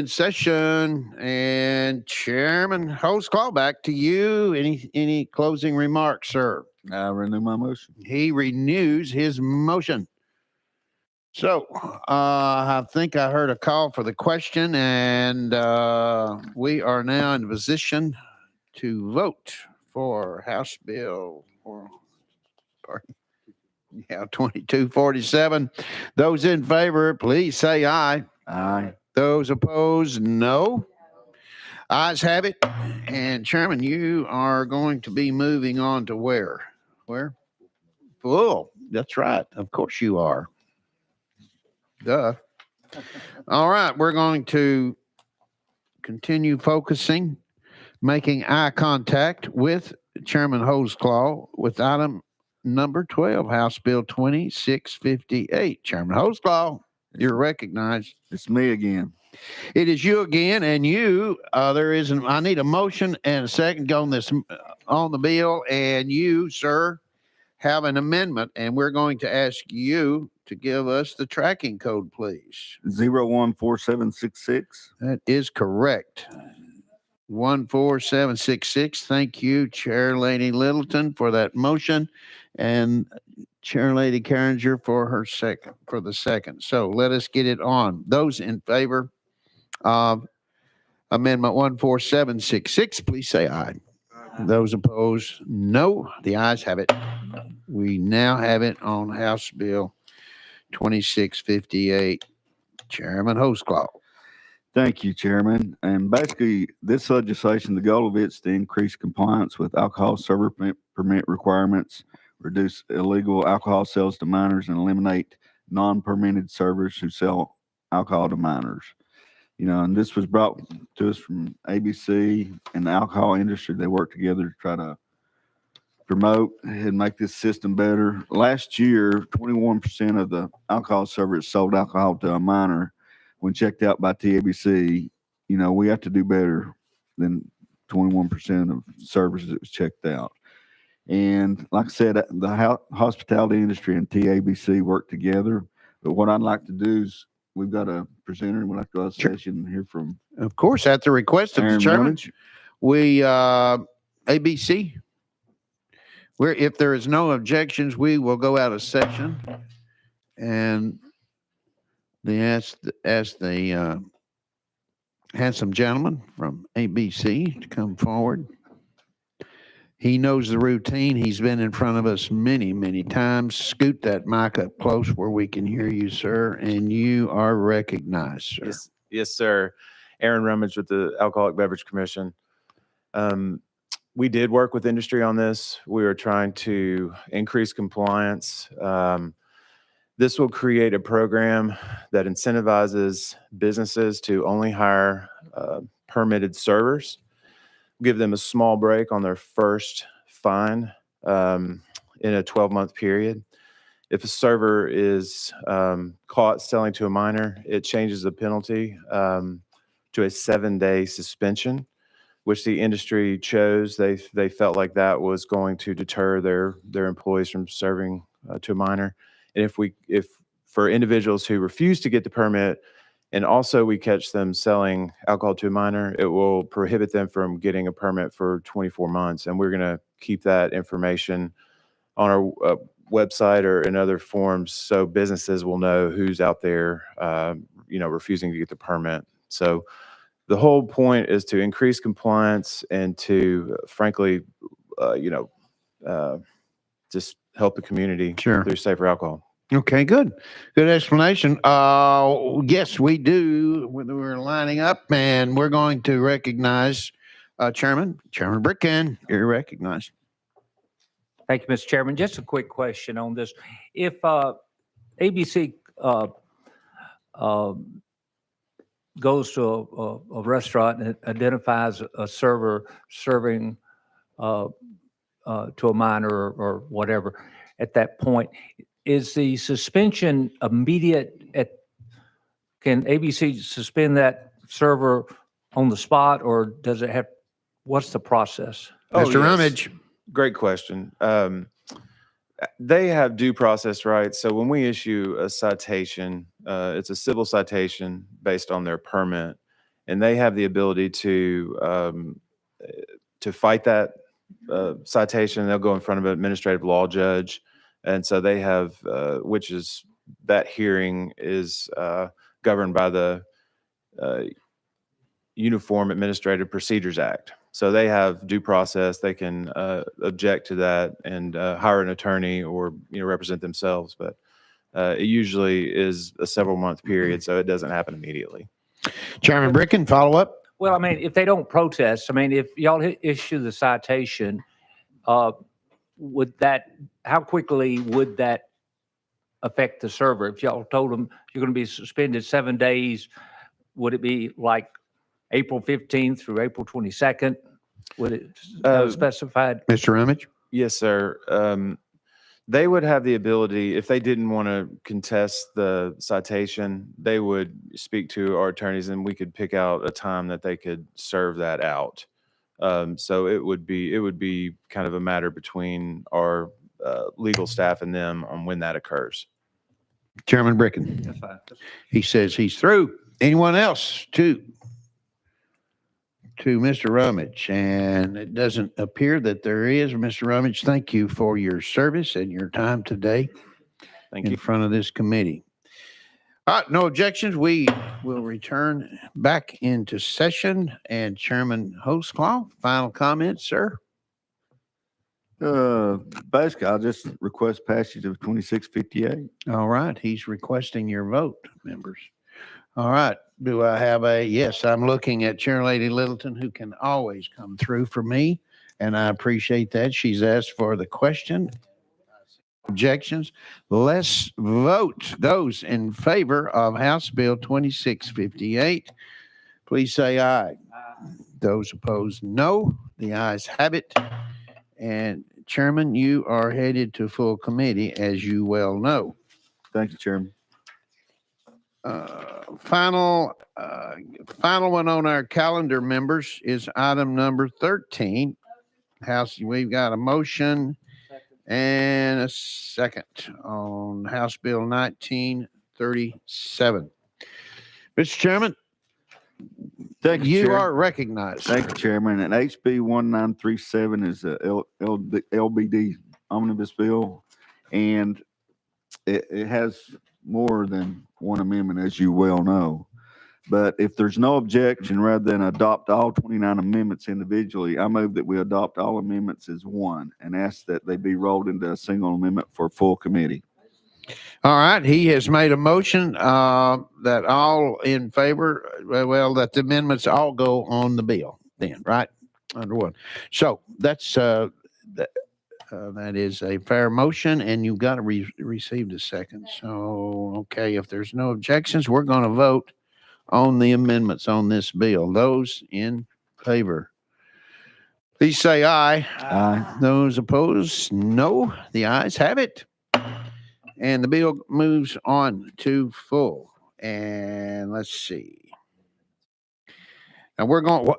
session. And Chairman Holtzclaw, back to you. Any closing remarks, sir? I renew my motion. He renews his motion. So I think I heard a call for the question, and we are now in position to vote for House Bill 2247. Those in favor, please say aye. Aye. Those opposed, no. Ayes have it. And Chairman, you are going to be moving on to where? Where? Full. That's right. Of course you are. Duh. All right. We're going to continue focusing, making eye contact with Chairman Holtzclaw with item number 12, House Bill 2658. Chairman Holtzclaw, you're recognized. It's me again. It is you again, and you, I need a motion and a second on the bill, and you, sir, have an amendment, and we're going to ask you to give us the tracking code, please. 014766. That is correct. 14766. Thank you, Chair Lady Littleton, for that motion, and Chair Lady Carringer for the second. So let us get it on. Those in favor of Amendment 14766, please say aye. Those opposed, no. The ayes have it. We now have it on House Bill 2658. Chairman Holtzclaw. Thank you, Chairman. And basically, this legislation, the goal of it is to increase compliance with alcohol server permit requirements, reduce illegal alcohol sales to minors, and eliminate non-permitted servers who sell alcohol to minors. You know, and this was brought to us from ABC and the alcohol industry. They work together to try to promote and make this system better. Last year, 21% of the alcohol servers sold alcohol to a minor. When checked out by TABC, you know, we have to do better than 21% of servers that was checked out. And like I said, the hospitality industry and TABC work together. But what I'd like to do is, we've got a presenter, and we'd like to go to session and hear from. Of course, at the request of the Aaron chairman, Rummage. we, ABC, if there is no objections, we will go out of session. And they ask the handsome gentleman from ABC to come forward. He knows the routine. He's been in front of us many, many times. Scoot that mic up close where we can hear you, sir, and you are recognized, sir. Yes, sir. Aaron Rummage with the Alcoholic Beverage Commission. We did work with industry on this. We were trying to increase compliance. This will create a program that incentivizes businesses to only hire permitted servers, give them a small break on their first fine in a 12-month period. If a server is caught selling to a minor, it changes the penalty to a 7-day suspension, which the industry chose. They felt like that was going to deter their employees from serving to a minor. And if for individuals who refuse to get the permit, and also we catch them selling alcohol to a minor, it will prohibit them from getting a permit for 24 months. And we're going to keep that information on our website or in other forms so businesses will know who's out there, refusing to get the permit. So the whole point is to increase compliance and to, frankly, just help the community through safer alcohol. Okay, good. Good explanation. Yes, we do. We're lining up, and we're going to recognize Chairman Bricken. You're recognized. Thank you, Mr. Chairman. Just a quick question on this. If ABC goes to a restaurant and identifies a server serving to a minor or whatever, at that point, is the suspension immediate? Can ABC suspend that server on the spot, or does it have? What's the process? Mr. Rummage. Great question. They have due process rights. So when we issue a citation, it's a civil citation based on their permit, and they have the ability to fight that citation. They'll go in front of an administrative law judge, and so they have, that hearing is governed by the Uniform Administrative Procedures Act. So they have due process. They can object to that and hire an attorney or represent themselves. But it usually is a several-month period, so it doesn't happen immediately. Chairman Bricken, follow up. Well, I mean, if they don't protest, I mean, if y'all issue the citation, how quickly would that affect the server? If y'all told them you're going to be suspended 7 days, would it be like April 15th through April 22nd? Would it specified? Mr. Rummage? Yes, sir. They would have the ability, if they didn't want to contest the citation, they would speak to our attorneys and we could pick out a time that they could serve that out. So it would be kind of a matter between our legal staff and them on when that occurs. Chairman Bricken. That's fine. He says he's through. Anyone else to Mr. Rummage? And it doesn't appear that there is. Mr. Rummage, thank you for your service and your time today in front of this committee. All right, no objections. We will return back into session. And Chairman Holtzclaw, final comments, sir? Basically, I'll just request passage of 2658. All right, he's requesting your vote, members. All right. Do I have yes, I'm looking at Chair Lady Littleton, who can always come through for me, and I appreciate that. She's asked for the question. Objections? Let's vote. Those in favor of House Bill 2658, please say aye. Those opposed, no. The ayes have it. And Chairman, you are headed to full committee, as you well know. Thank you, Chairman. Final one on our calendar, members, is item number 13. We've got a motion and a second on House Bill 1937. Mr. Chairman, thank you. You are recognized. Thank you, Chairman. And HB 1937 is a LBD omnibus bill, and it has more than one amendment, as you well know. But if there's no objection, rather than adopt all 29 amendments individually, I move that we adopt all amendments as one and ask that they be rolled into a single amendment for full committee. All right. He has made a motion that all in favor, that the amendments all go on the bill then, right? Under one. So that's, that is a fair motion, and you've got to receive a second. So, okay, if there's no objections, we're going to vote on the amendments on this bill. Those in favor, please say aye. Aye. Those opposed, no. The ayes have it. And the bill moves on to full. And let's see. Now we're going,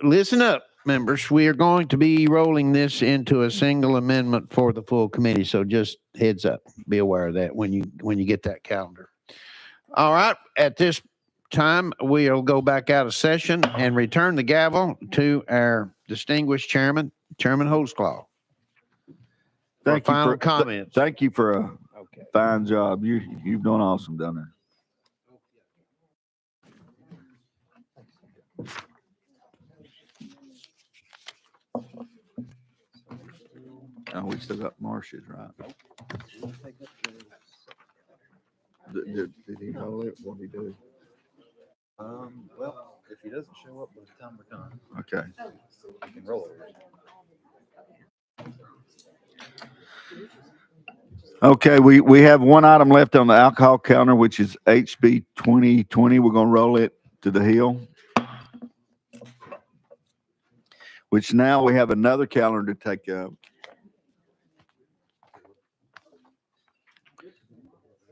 listen up, members. We are going to be rolling this into a single amendment for the full committee. So just heads up, be aware of that when you get that calendar. All right. At this time, we'll go back out of session and return the gavel to our distinguished chairman, Chairman Holtzclaw. Thank you final for comments. Thank you for a fine job. You've done awesome down there. Oh, we still got Marsh's, right? Did he hold it? What did he do? Well, if he doesn't show up by the time we're done, Okay. we can roll it. Okay, we have one item left on the alcohol counter, which is HB 2020. We're going to roll it to the hill. Which now we have another calendar to take up.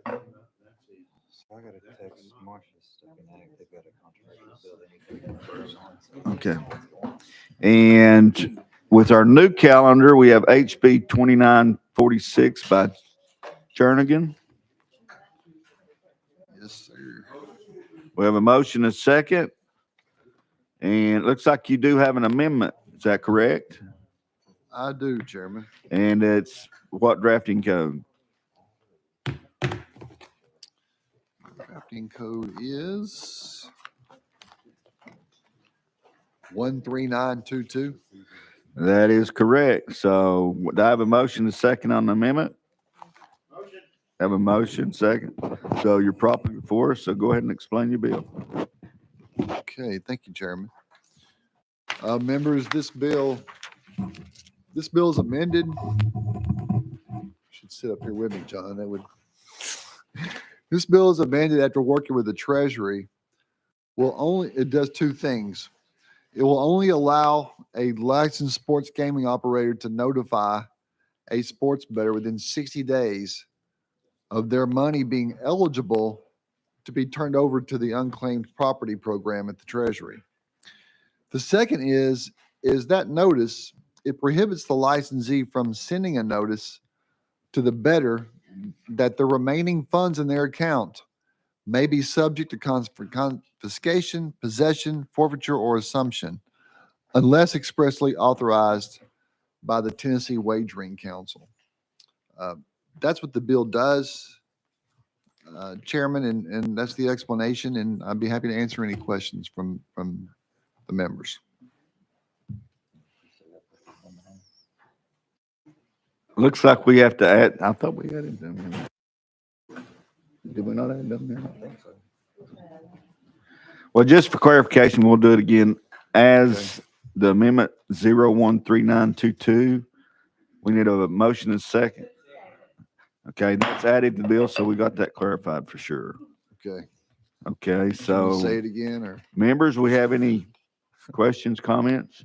So I got to text Marcia stuff in ag. They've got a controversial bill they need to get first on. Okay. And with our new calendar, we have HB 2946 by Jernigan. Yes, sir. We have a motion and a second. And it looks like you do have an amendment. Is that correct? I do, Chairman. And it's what drafting code? Drafting code is 13922. That is correct. So do I have a motion and a second on the amendment? Motion. Have a motion, second. So you're properly before us, so go ahead and explain your bill. Okay, thank you, Chairman. Members, this bill is amended. You should sit up here with me, John. That would. This bill is amended after working with the Treasury. It does two things. It will only allow a licensed sports gaming operator to notify a sports bettor within 60 days of their money being eligible to be turned over to the unclaimed property program at the Treasury. The second is that notice, it prohibits the licensee from sending a notice to the bettor that the remaining funds in their account may be subject to confiscation, possession, forfeiture, or assumption, unless expressly authorized by the Tennessee Wagering Council. That's what the bill does, Chairman, and that's the explanation, and I'd be happy to answer any questions from the members. Looks like we have to add, I thought we added them. Did we not add them there? I think so. Well, just for clarification, we'll do it again. As the amendment 013922, we need a motion and second. Okay, that's added to the bill, so we got that clarified for sure. Okay. Okay, so Say it again, or? members, we have any questions, comments?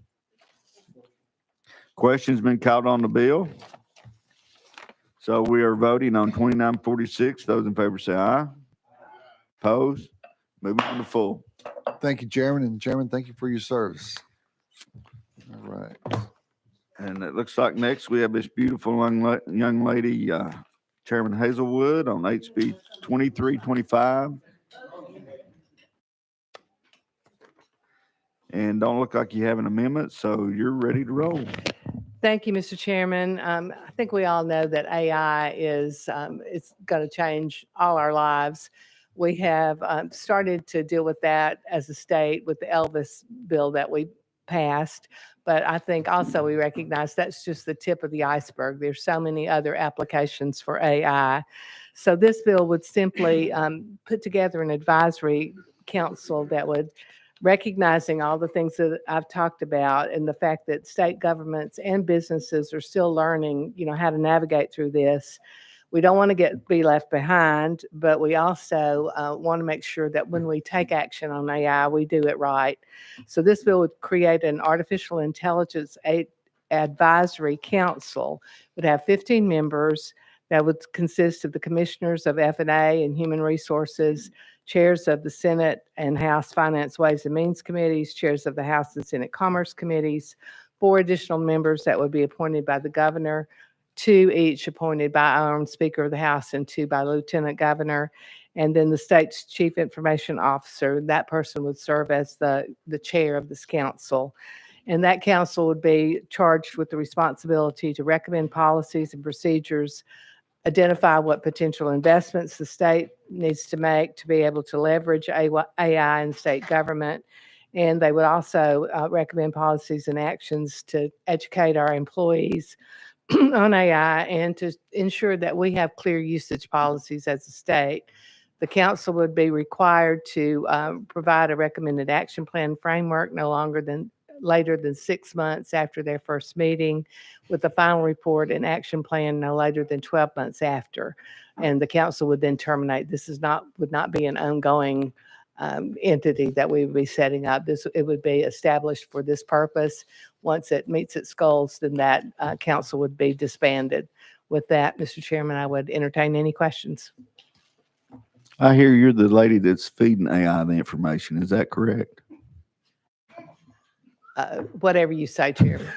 Questions been called on the bill? So we are voting on 2946. Those in favor say aye. Opposed? Moving on to full. Thank you, Chairman, and Chairman, thank you for your service. All right. And it looks like next we have this beautiful young lady, Chairman Hazelwood on HB 2325. And don't look like you have an amendment, so you're ready to roll. Thank you, Mr. Chairman. I think we all know that AI is it's going to change all our lives. We have started to deal with that as a state with the Elvis bill that we passed. But I think also we recognize that's just the tip of the iceberg. There's so many other applications for AI. So this bill would simply put together an advisory council that would recognizing all the things that I've talked about and the fact that state governments and businesses are still learning, how to navigate through this. We don't want to be left behind, but we also want to make sure that when we take action on AI, we do it right. So this bill would create an artificial intelligence advisory council, would have 15 members that would consist of the commissioners of F&A and Human Resources, chairs of the Senate and House Finance, Ways and Means Committees, chairs of the House and Senate Commerce Committees, 4 additional members that would be appointed by the governor, 2 each appointed by our own Speaker of the House and 2 by Lieutenant Governor. And then the state's Chief Information Officer, that person would serve as the chair of this council. And that council would be charged with the responsibility to recommend policies and procedures, identify what potential investments the state needs to make to be able to leverage AI in state government. And they would also recommend policies and actions to educate our employees on AI and to ensure that we have clear usage policies as a state. The council would be required to provide a recommended action plan framework later than 6 months after their first meeting, with the final report and action plan no later than 12 months after. And the council would then terminate. This would not be an ongoing entity that we would be setting up. It would be established for this purpose. Once it meets its goals, then that council would be disbanded. With that, Mr. Chairman, I would entertain any questions. I hear you're the lady that's feeding AI the information. Is that correct? Whatever you say, Chairman.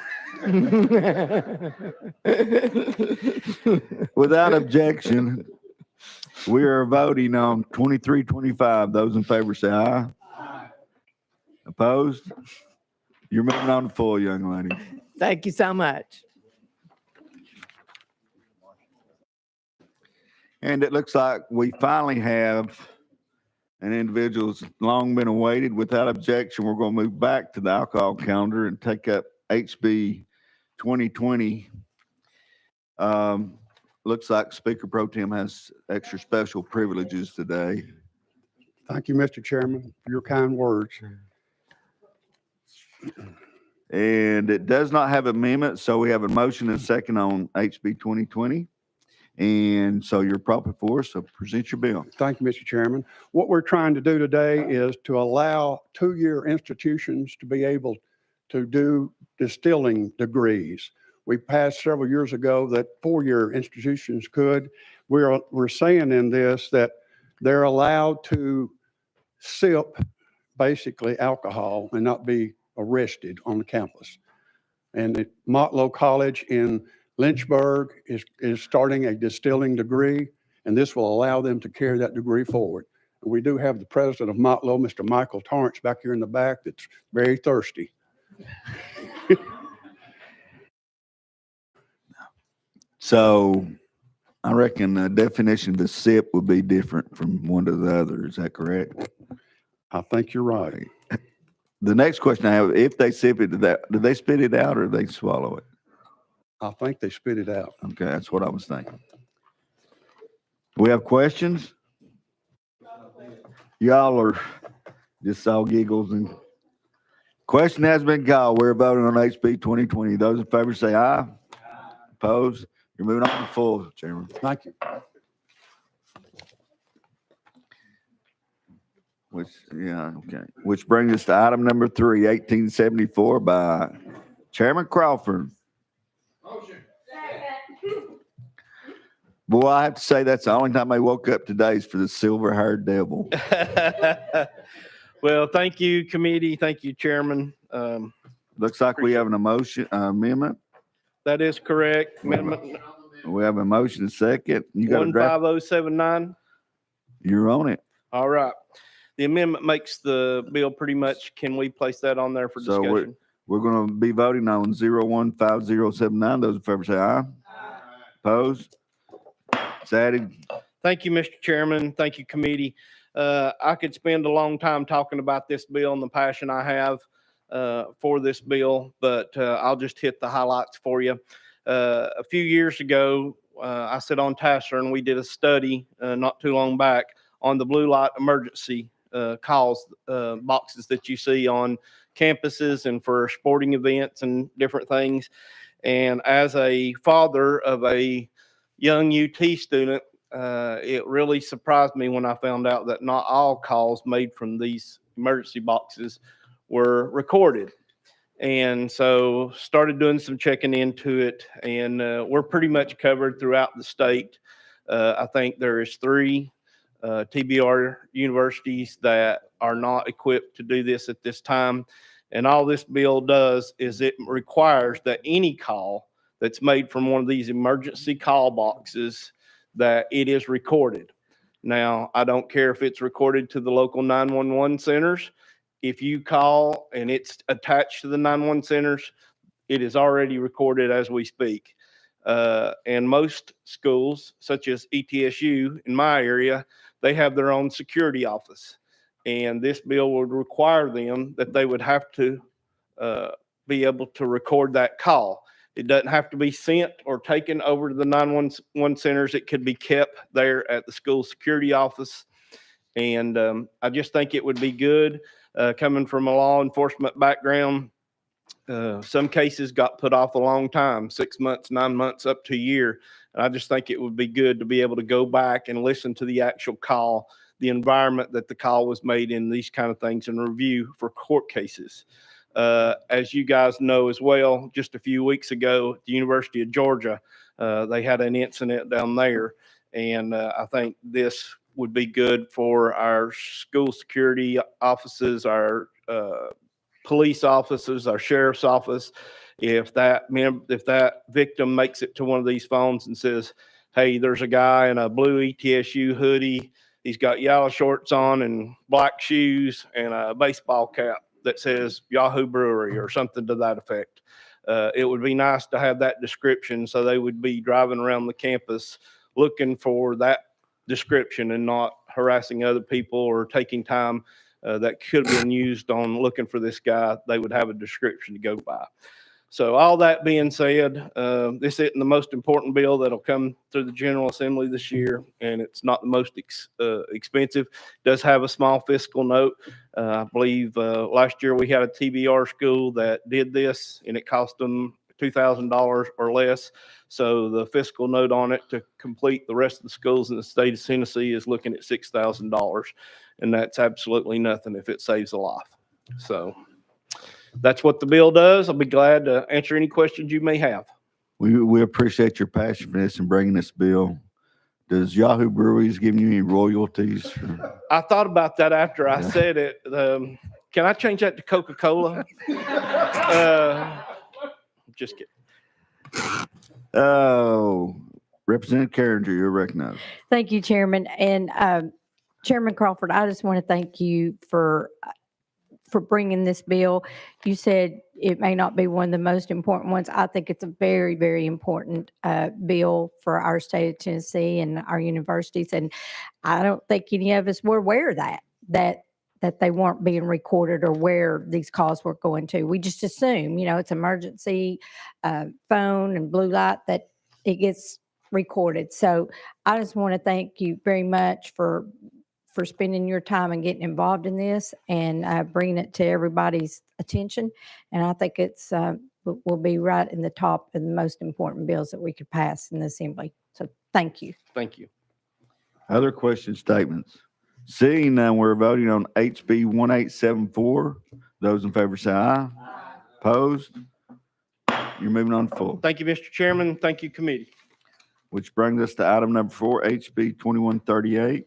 Without objection, we are voting on 2325. Those in favor say aye. Opposed? You're moving on to full, young lady. Thank you so much. And it looks like we finally have an individual who's long been awaited. Without objection, we're going to move back to the alcohol calendar and take up HB 2020. Looks like Speaker Pro Tem has extra special privileges today. Thank you, Mr. Chairman, for your kind words. And it does not have amendments, so we have a motion and a second on HB 2020. And so you're proper for us, so present your bill. Thank you, Mr. Chairman. What we're trying to do today is to allow 2-year institutions to be able to do distilling degrees. We passed several years ago that 4-year institutions could. We're saying in this that they're allowed to sip basically alcohol and not be arrested on the campus. And at Motlow College in Lynchburg is starting a distilling degree, and this will allow them to carry that degree forward. And we do have the president of Motlow, Mr. Michael Torrance, back here in the back that's very thirsty. So I reckon the definition of the sip would be different from one to the other. Is that correct? I think you're right. The next question I have, if they sip it, do they spit it out or do they swallow it? I think they spit it out. Okay, that's what I was thinking. We have questions? Y'all are just all giggles and question has been called. We're voting on HB 2020. Those in favor say aye. Opposed? You're moving on to full, Chairman. Thank you. Which brings us to item number 3, 1874 by Chairman Crawford. Boy, I have to say that's the only time I woke up today is for the silver-haired devil. Well, thank you, committee. Thank you, Chairman. Looks like we have an amendment. That is correct. Amendment We have a motion and second. You got a draft? 15079. You're on it. All right. The amendment makes the bill pretty much, can we place that on there for So discussion? we're going to be voting on 015079. Those in favor say aye. Opposed? It's added. Thank you, Mr. Chairman. Thank you, committee. I could spend a long time talking about this bill and the passion I have for this bill, but I'll just hit the highlights for you. A few years ago, I sat on TASER and we did a study not too long back on the blue light emergency calls boxes that you see on campuses and for sporting events and different things. And as a father of a young UT student, it really surprised me when I found out that not all calls made from these emergency boxes were recorded. And so started doing some checking into it, and we're pretty much covered throughout the state. I think there is 3 TBR universities that are not equipped to do this at this time. And all this bill does is it requires that any call that's made from one of these emergency call boxes, that it is recorded. Now, I don't care if it's recorded to the local 911 centers. If you call and it's attached to the 911 centers, it is already recorded as we speak. And most schools, such as ETSU in my area, they have their own security office. And this bill would require them that they would have to be able to record that call. It doesn't have to be sent or taken over to the 911 centers. It could be kept there at the school security office. And I just think it would be good coming from a law enforcement background. Some cases got put off a long time, 6 months, 9 months, up to a year. And I just think it would be good to be able to go back and listen to the actual call, the environment that the call was made in, these kind of things, and review for court cases. As you guys know as well, just a few weeks ago at the University of Georgia, they had an incident down there. And I think this would be good for our school security offices, our police officers, our sheriff's office. If that victim makes it to one of these phones and says, hey, there's a guy in a blue ETSU hoodie, he's got yellow shorts on and black shoes and a baseball cap that says Yahoo Brewery or something to that effect. It would be nice to have that description, so they would be driving around the campus looking for that description and not harassing other people or taking time that could have been used on looking for this guy. They would have a description to go by. So all that being said, this isn't the most important bill that'll come through the General Assembly this year, and it's not the most expensive. It does have a small fiscal note. I believe last year we had a TBR school that did this, and it cost them $2,000 or less. So the fiscal note on it to complete the rest of the schools in the state of Tennessee is looking at $6,000, and that's absolutely nothing if it saves a life. So that's what the bill does. I'll be glad to answer any questions you may have. We appreciate your passion for this and bringing this bill. Does Yahoo Breweries giving you any royalties? I thought about that after I said it. Can I change that to Coca-Cola? Just kidding. Oh, Representative Carringer, you're recognized. Thank you, Chairman. And Chairman Crawford, I just want to thank you for bringing this bill. You said it may not be one of the most important ones. I think it's a very, very important bill for our state of Tennessee and our universities. And I don't think any of us were aware of that they weren't being recorded or where these calls were going to. We just assume, it's emergency phone and blue light that it gets recorded. So I just want to thank you very much for spending your time and getting involved in this and bringing it to everybody's attention. And I think it's will be right in the top of the most important bills that we could pass in the Assembly. So thank you. Thank you. Other questions, statements? Seeing none, we're voting on HB 1874. Those in favor say aye. Opposed? You're moving on to full. Thank you, Mr. Chairman. Thank you, committee. Which brings us to item number 4, HB 2138.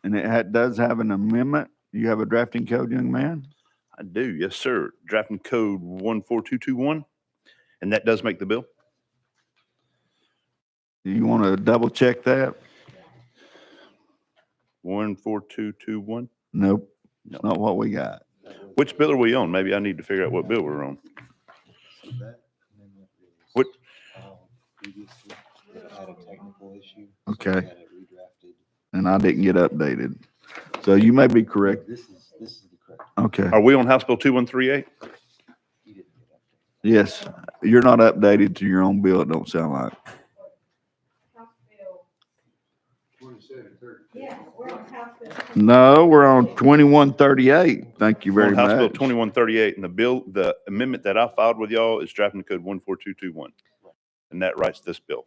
And it does have an amendment. You have a drafting code, young man? I do, yes, sir. Drafting code 14221, and that does make the bill. Do you want to double check that? 14221. Nope, it's not what we got. Which bill are we on? Maybe I need to figure out what bill we're on. What? Okay. And I didn't get updated. So you may be correct. This is the correct. Okay. Are we on House Bill 2138? Yes, you're not updated to your own bill, it don't sound like. Yeah, No, we're on 2138. Thank you very On House Bill much. 2138, and the amendment that I filed with y'all is drafting code 14221. And that writes this bill.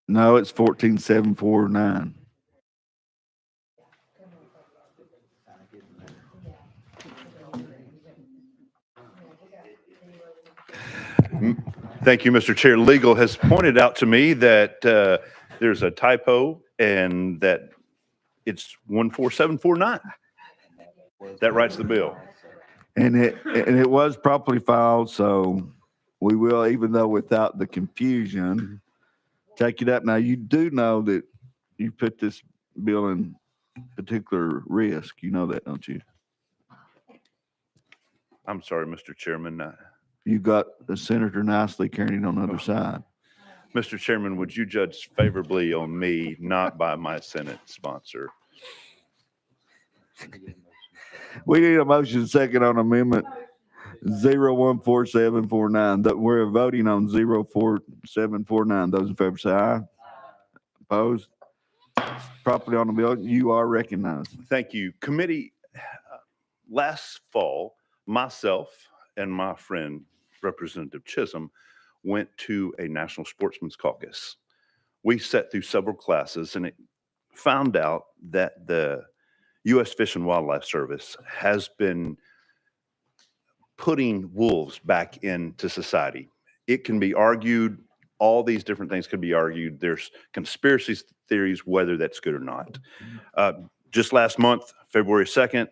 No, it's 14749. Thank you, Mr. Chair. Legal has pointed out to me that there's a typo and that it's 14749. That writes the bill. And it was properly filed, so we will, even though without the confusion, take it up. Now, you do know that you put this bill in particular risk. You know that, don't you? I'm sorry, Mr. Chairman. You got the Senator nicely carrying on the other side. Mr. Chairman, would you judge favorably on me, not by my Senate sponsor? We need a motion second on amendment 014749. That we're voting on 04749. Those in favor say aye. Opposed? Properly on the bill. You are recognized. Thank you. Committee, last fall, myself and my friend, Representative Chisholm, went to a National Sportsman's Caucus. We sat through several classes and it found out that the U.S. Fish and Wildlife Service has been putting wolves back into society. It can be argued, all these different things can be argued. There's conspiracy theories, whether that's good or not. Just last month, February 2nd,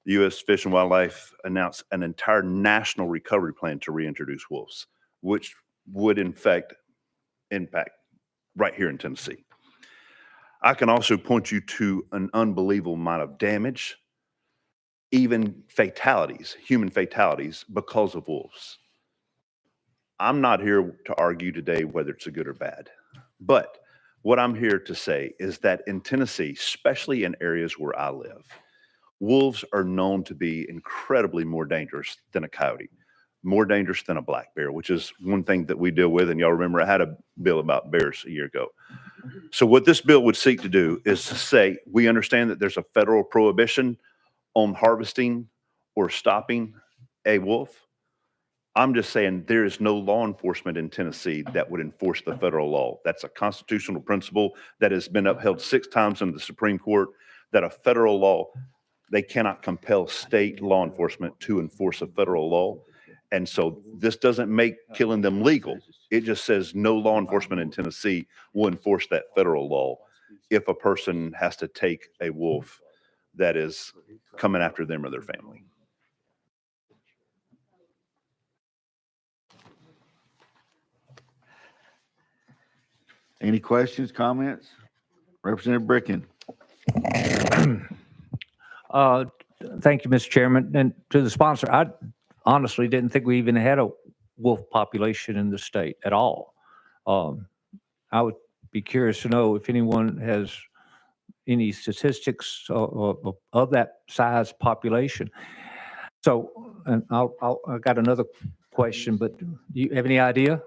the U.S. Fish and Wildlife announced an entire national recovery plan to reintroduce wolves, which would in fact impact right here in Tennessee. I can also point you to an unbelievable amount of damage, even fatalities, human fatalities because of wolves. I'm not here to argue today whether it's a good or bad, but what I'm here to say is that in Tennessee, especially in areas where I live, wolves are known to be incredibly more dangerous than a coyote, more dangerous than a black bear, which is one thing that we deal with. And y'all remember I had a bill about bears a year ago. So what this bill would seek to do is to say, we understand that there's a federal prohibition on harvesting or stopping a wolf. I'm just saying there is no law enforcement in Tennessee that would enforce the federal law. That's a constitutional principle that has been upheld 6 times in the Supreme Court, that a federal law, they cannot compel state law enforcement to enforce a federal law. And so this doesn't make killing them legal. It just says no law enforcement in Tennessee will enforce that federal law if a person has to take a wolf that is coming after them or their family. Any questions, comments? Representative Bricken. Thank you, Mr. Chairman. And to the sponsor, I honestly didn't think we even had a wolf population in the state at all. I would be curious to know if anyone has any statistics of that size population. So, and I got another question, but do you have any idea?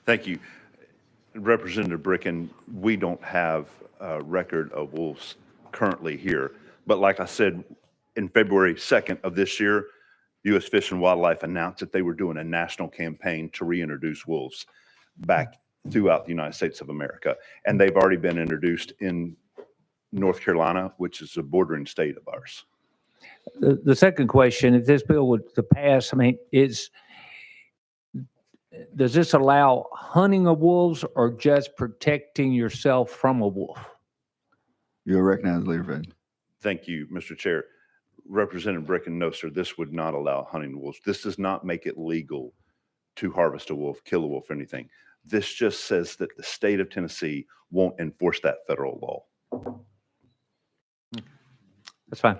Thank you. Representative Bricken, we don't have a record of wolves currently here. But like I said, in February 2nd of this year, U.S. Fish and Wildlife announced that they were doing a national campaign to reintroduce wolves back throughout the United States of America. And they've already been introduced in North Carolina, which is a bordering state of ours. The second question, if this bill were to pass, I mean, does this allow hunting of wolves or just protecting yourself from a wolf? You're recognized, Leader Fed. Thank you, Mr. Chair. Representative Bricken, no, sir, this would not allow hunting wolves. This does not make it legal to harvest a wolf, kill a wolf, or anything. This just says that the state of Tennessee won't enforce that federal law. That's fine.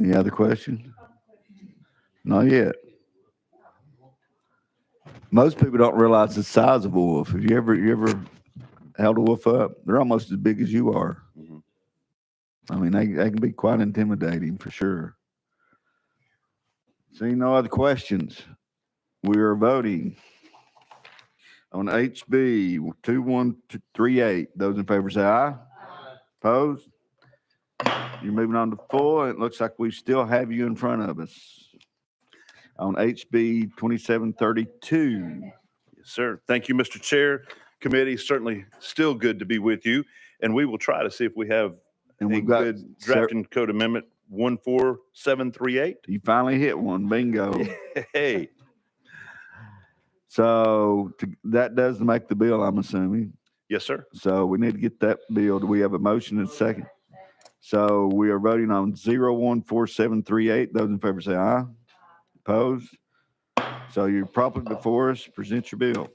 Any other questions? Not yet. Most people don't realize the size of a wolf. Have you ever held a wolf up? They're almost as big as you are. I mean, they can be quite intimidating for sure. Seeing no other questions, we are voting on HB 2138. Those in favor say aye. Opposed? You're moving on to full. It looks like we still have you in front of us on HB 2732. Yes, sir. Thank you, Mr. Chair. Committee, certainly still good to be with you. And we will try to see if we have And a we've got good drafting code amendment 14738. You finally hit one. Bingo. Hey, So that does make the bill, I'm assuming. yes, sir. So we need to get that bill. Do we have a motion and a second? So we are voting on 014738. Those in favor say aye. Opposed? So you're properly before us. Present your bill.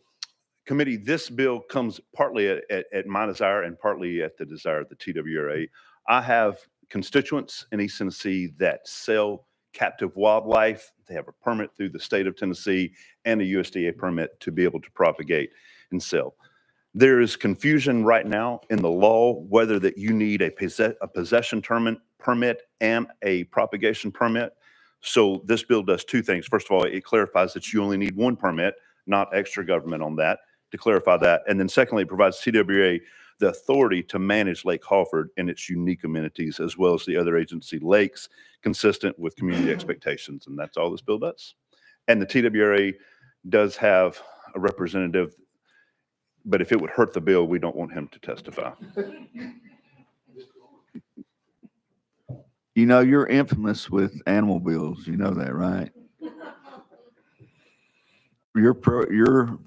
Committee, this bill comes partly at my desire and partly at the desire of the TWRA. I have constituents in East Tennessee that sell captive wildlife. They have a permit through the state of Tennessee and a USDA permit to be able to propagate and sell. There is confusion right now in the law whether that you need a possession permit and a propagation permit. So this bill does two things. First of all, it clarifies that you only need one permit, not extra government on that, to clarify that. And then secondly, it provides TWA the authority to manage Lake Hawford and its unique amenities, as well as the other agency lakes, consistent with community expectations. And that's all this bill does. And the TWRA does have a representative, but if it would hurt the bill, we don't want him to testify. You know, you're infamous with animal bills. You know that, right? You're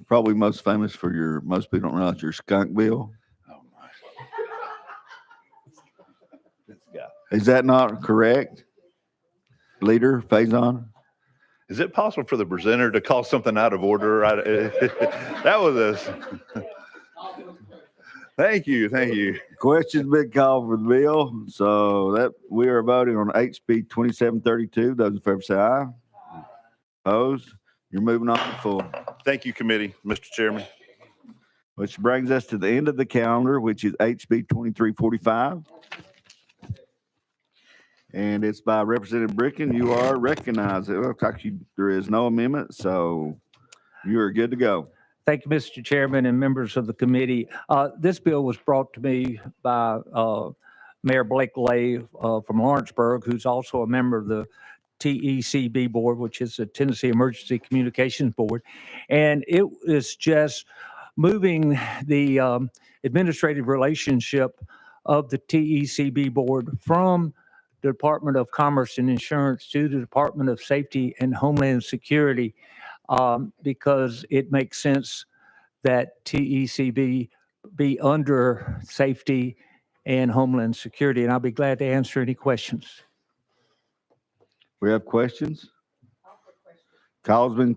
probably most famous for most people don't realize your skunk bill. Oh my. This guy. Is that not correct? Leader Faison? Is it possible for the presenter to call something out of order? That was us. Thank you. Question's been called for the bill. So that we are voting on HB 2732. Those in favor say aye. Opposed? You're moving on to full. Thank you, committee, Mr. Chairman. Which brings us to the end of the calendar, which is HB 2345. And it's by Representative Bricken. You are recognized. It looks like there is no amendment, so you are good to go. Thank you, Mr. Chairman and members of the committee. This bill was brought to me by Mayor Blake Lay from Lawrenceburg, who's also a member of the TECB board, which is the Tennessee Emergency Communications Board. And it is just moving the administrative relationship of the TECB board from the Department of Commerce and Insurance to the Department of Safety and Homeland Security, because it makes sense that TECB be under safety and Homeland Security. And I'll be glad to answer any questions. We have questions? Questions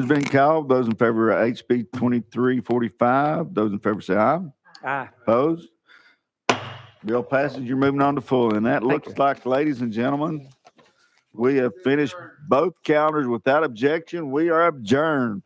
been called. Those in favor of HB 2345, those in favor say aye. Aye. Opposed? Bill passes. You're moving on to full. And that looks like, ladies and gentlemen, we have finished both calendars without objection. We are adjourned.